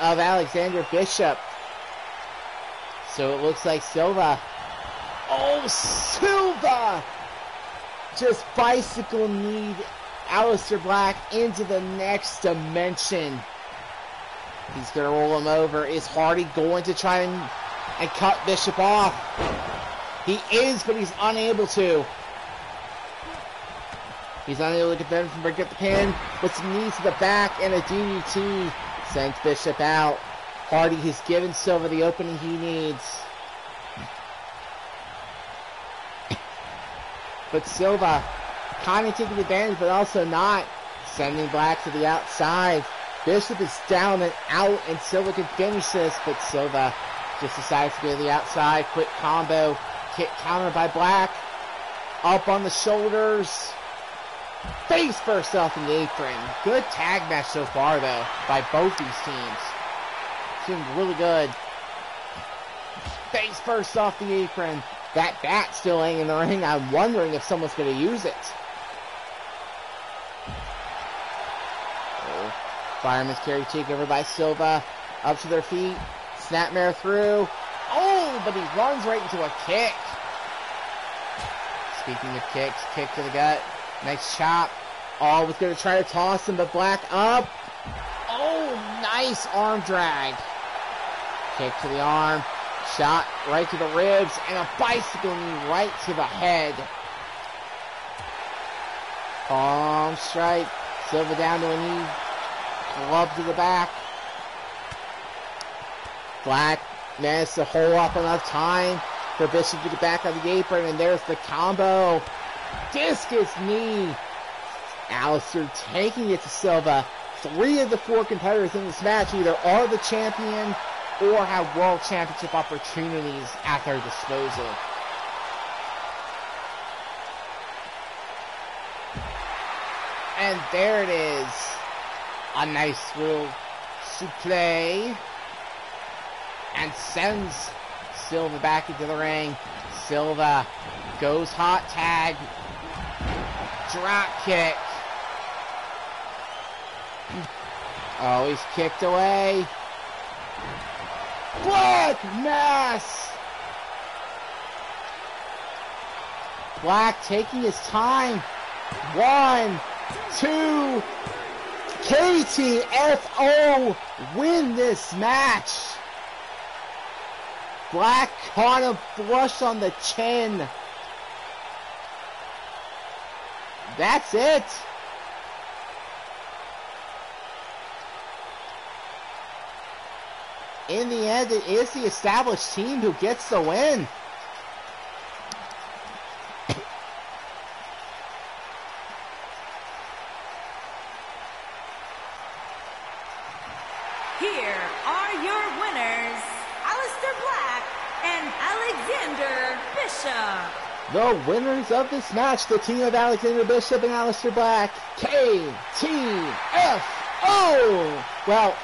of Alexander Bishop. So it looks like Silva. Oh, Silva! Just bicycle kneed Aleister Black into the next dimension. He's going to roll him over. Is Hardy going to try and cut Bishop off? He is, but he's unable to. He's unable to get them from break up the pin. Puts some knees to the back and a DDT. Sends Bishop out. Hardy has given Silva the opening he needs. But Silva kind of taking advantage, but also not. Sending Black to the outside. Bishop is down and out, and Silva can finish this, but Silva just decides to go to the outside. Quick combo. Kick counter by Black. Up on the shoulders. Face first off in the apron. Good tag match so far, though, by both these teams. Seems really good. Face first off the apron. That bat still laying in the ring. I'm wondering if someone's going to use it. Oh. Fireman's carry takeover by Silva. Up to their feet. Snapmare through. Oh, but he runs right into a kick. Speaking of kicks, kick to the gut. Nice chop. Oh, was going to try to toss him, but Black up. Oh, nice arm drag. Kick to the arm. Shot right to the ribs. And a bicycle knee right to the head. Palm strike. Silva down to a knee. Club to the back. Black managed to hold up enough time for Bishop to get back on the apron. And there's the combo. Discus knee. Aleister taking it to Silva. 3 of the 4 competitors in this match either are the champion or have world championship opportunities at their disposal. And there it is. A nice little suplex. And sends Silva back into the ring. Silva Goes hot tag. Drop kick. Oh, he's kicked away. Black Mass. Black taking his time. 1, 2. KTFO win this match. Black caught him flush on the chin. That's it. In the end, it is the established team who gets the win. Here are your winners, Aleister Black and Alexander Bishop. The winners of this match, the team of Alexander Bishop and Aleister Black, KTFO. Well,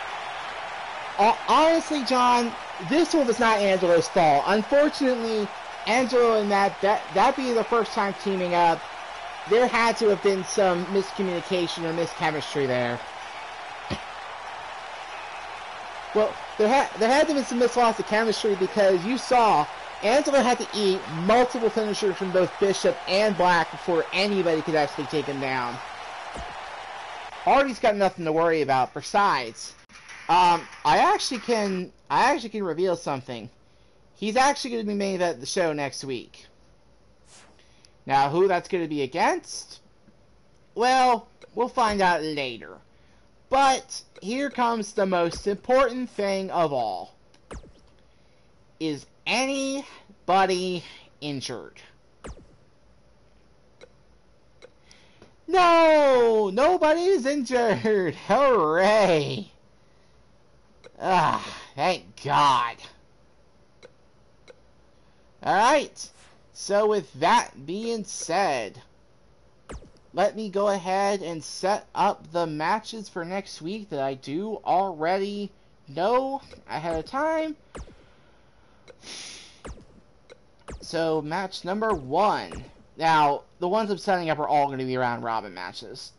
honestly, John, this one was not Angelo's fault. Unfortunately, Angelo and Matt, that being the first time teaming up, there had to have been some miscommunication or mischemistry there. Well, there had to have been some misloss of chemistry because you saw Angelo had to eat multiple finishers from both Bishop and Black before anybody could actually take him down. Hardy's got nothing to worry about. Besides, I actually can reveal something. He's actually going to be main event the show next week. Now, who that's going to be against? Well, we'll find out later. But here comes the most important thing of all. Is anybody injured? No! Nobody is injured! Hooray! Ah, thank God. Alright, so with that being said, let me go ahead and set up the matches for next week that I do already know ahead of time. So, match number 1. Now, the ones I'm setting up are all going to be round robin matches.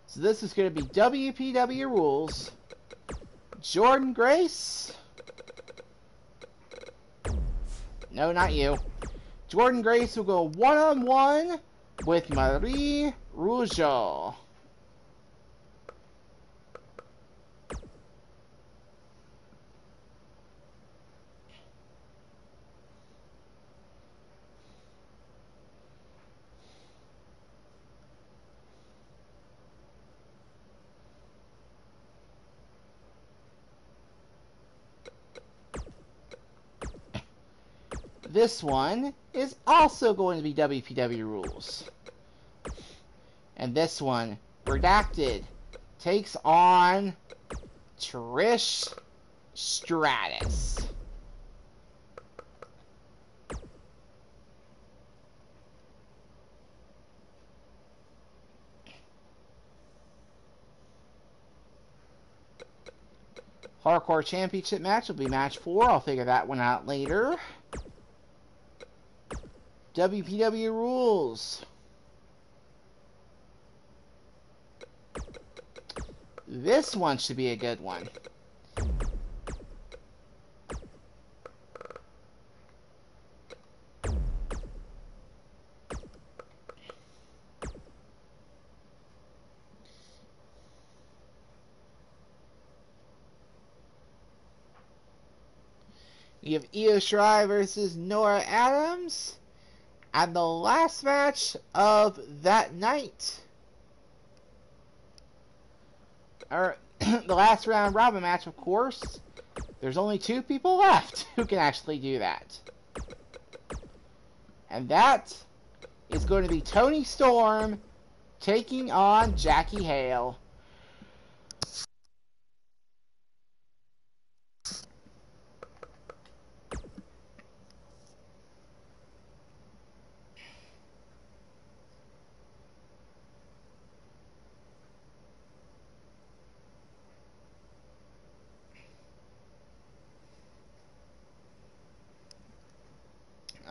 So this is going to be WPW rules. Jordynne Grace. No, not you. Jordynne Grace will go one-on-one with Marie Rougeau. This one is also going to be WPW rules. And this one, Redacted, takes on Trish Stratus. Hardcore Championship match will be match 4. I'll figure that one out later. WPW rules. This one should be a good one. You have Io Shirai versus Nora Adams. And the last match of that night, or the last round robin match, of course, there's only 2 people left who can actually do that. And that is going to be Toni Storm taking on Jackie Hale.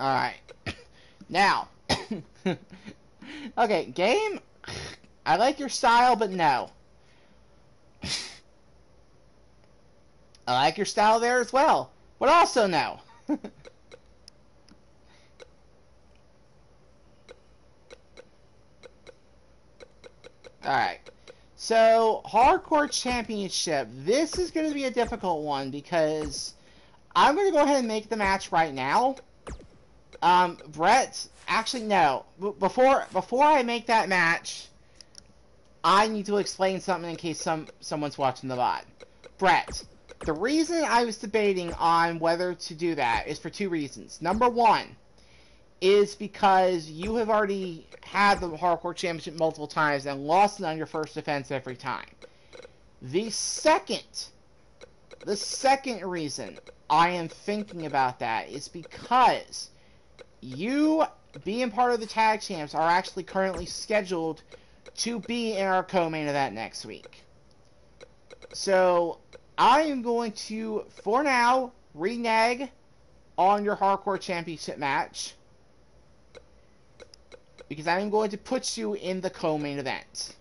Alright. Now, okay, game, I like your style, but no. I like your style there as well, but also no. Alright, so Hardcore Championship. This is going to be a difficult one because I'm going to go ahead and make the match right now. Brett, actually no. Before I make that match, I need to explain something in case someone's watching the VOD. Brett, the reason I was debating on whether to do that is for two reasons. Number one is because you have already had the Hardcore Championship multiple times and lost it on your first defense every time. The second reason I am thinking about that is because you, being part of the Tag Champs, are actually currently scheduled to be in our co-main event next week. So, I am going to, for now, renege on your Hardcore Championship match, because I'm going to put you in the co-main event.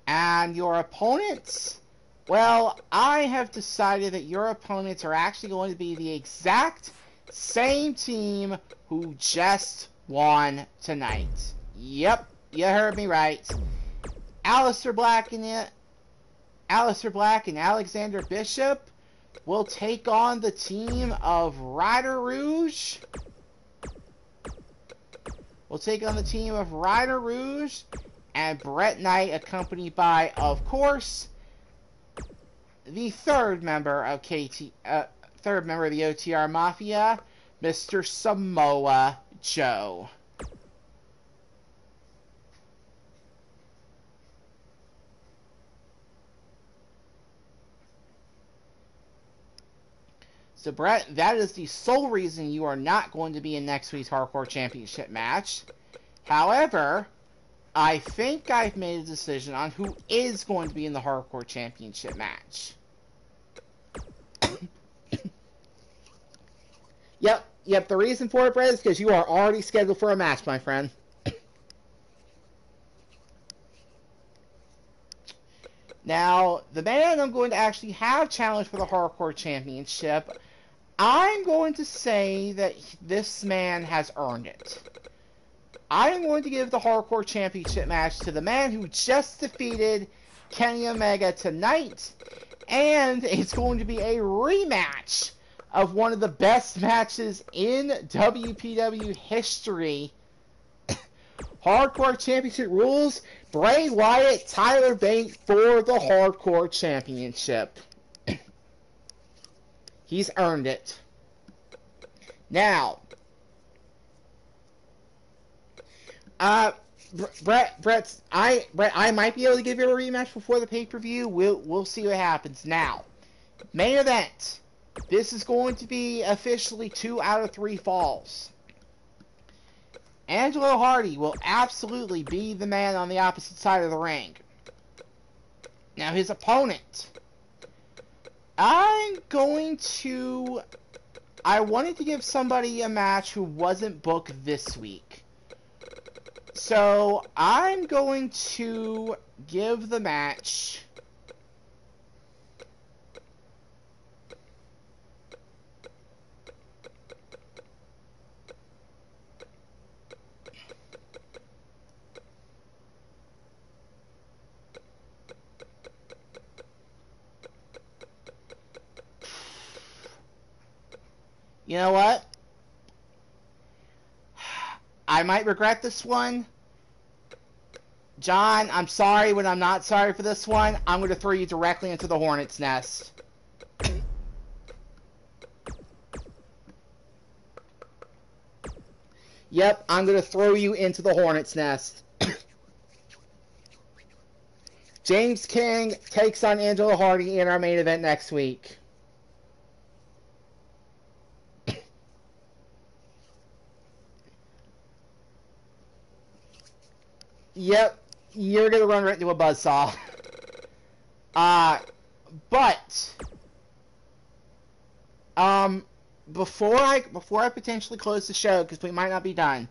And your opponents, well, I have decided that your opponents are actually going to be the exact same team who just won tonight. Yep, you heard me right. Aleister Black and Alexander Bishop will take on the team of Ryder Rouge. And Brett Knight, accompanied by, of course, the third member of the OTR Mafia, Mr. Samoa Joe. So, Brett, that is the sole reason you are not going to be in next week's Hardcore Championship match. However, I think I've made a decision on who is going to be in the Hardcore Championship match. Yep, the reason for it, Brett, is because you are already scheduled for a match, my friend. Now, the man I'm going to actually have challenged for the Hardcore Championship, I'm going to say that this man has earned it. I'm going to give the Hardcore Championship match to the man who just defeated Kenny Omega tonight, and it's going to be a rematch of one of the best matches in WPW history. Hardcore Championship rules, Bray Wyatt, Tyler Bate for the Hardcore Championship. He's earned it. Now, Brett, I might be able to give you a rematch before the pay-per-view. We'll see what happens. Now, main event. This is going to be officially 2 out of 3 falls. Angelo Hardy will absolutely be the man on the opposite side of the ring. Now, his opponent. I wanted to give somebody a match who wasn't booked this week. So, I'm going to give the match... You know what? I might regret this one. John, I'm sorry, but I'm not sorry for this one. I'm going to throw you directly into the hornet's nest. Yep, I'm going to throw you into the hornet's nest. James King takes on Angelo Hardy in our main event next week. Yep, you're gonna run right into a buzzsaw. before I potentially close the show, because we might not be done,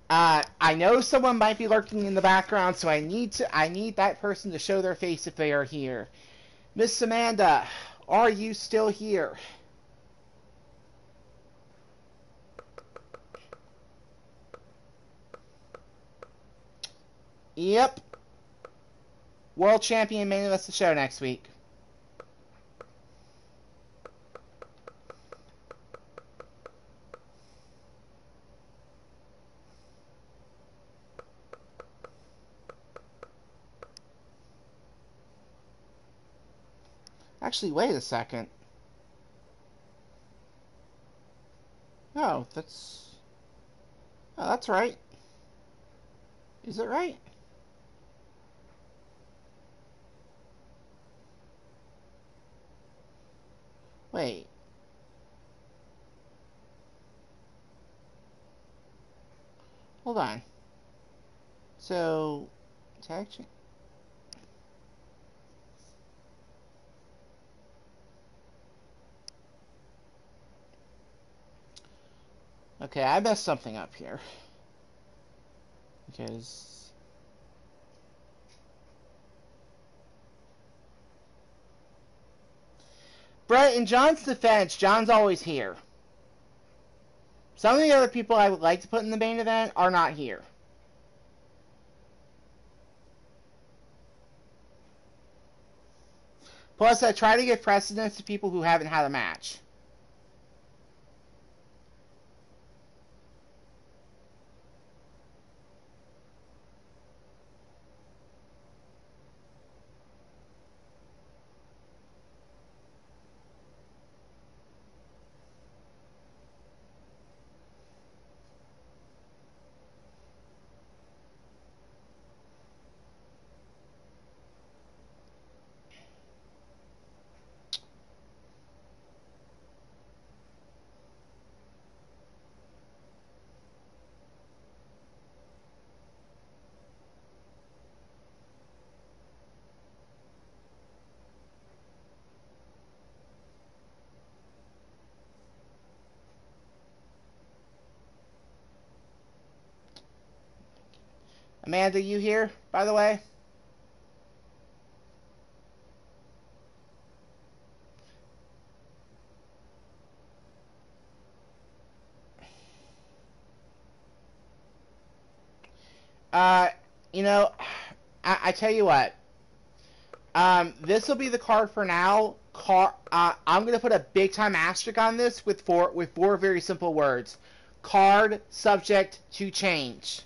I know someone might be lurking in the background, so I need that person to show their face if they are here. Miss Amanda, are you still here? Yep. World Champion main events the show next week. Actually, wait a second. Oh, that's right. Is it right? Wait. Hold on. So, tag chain. Okay, I messed something up here. Because Brett, in John's defense, John's always here. Some of the other people I would like to put in the main event are not here. Plus, I try to give precedence to people who haven't had a match. Amanda, you here, by the way? You know, I tell you what. This will be the card for now. I'm gonna put a big time asterisk on this with four very simple words. Card subject to change.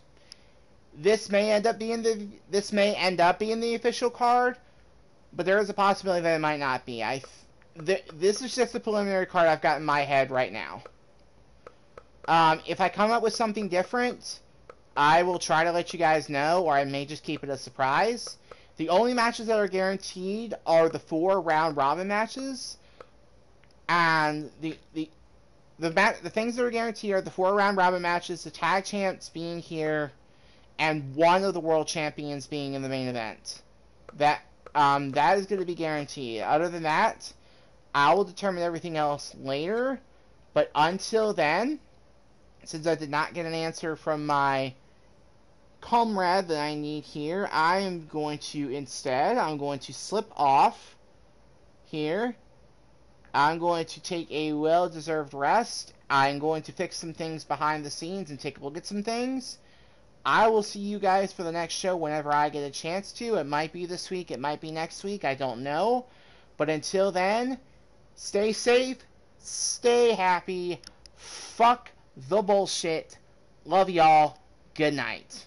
This may end up being the official card, but there is a possibility that it might not be. This is just the preliminary card I've got in my head right now. If I come up with something different, I will try to let you guys know, or I may just keep it a surprise. The only matches that are guaranteed are the 4 round robin matches, and the things that are guaranteed are the 4 round robin matches, the tag champs being here, and one of the world champions being in the main event. That is going to be guaranteed. Other than that, I will determine everything else later. But until then, since I did not get an answer from my comrade that I need here, I'm going to slip off here. I'm going to take a well-deserved rest. I'm going to fix some things behind the scenes and take a look at some things. I will see you guys for the next show whenever I get a chance to. It might be this week, it might be next week, I don't know. But until then, stay safe, stay happy, fuck the bullshit. Love y'all. Good night.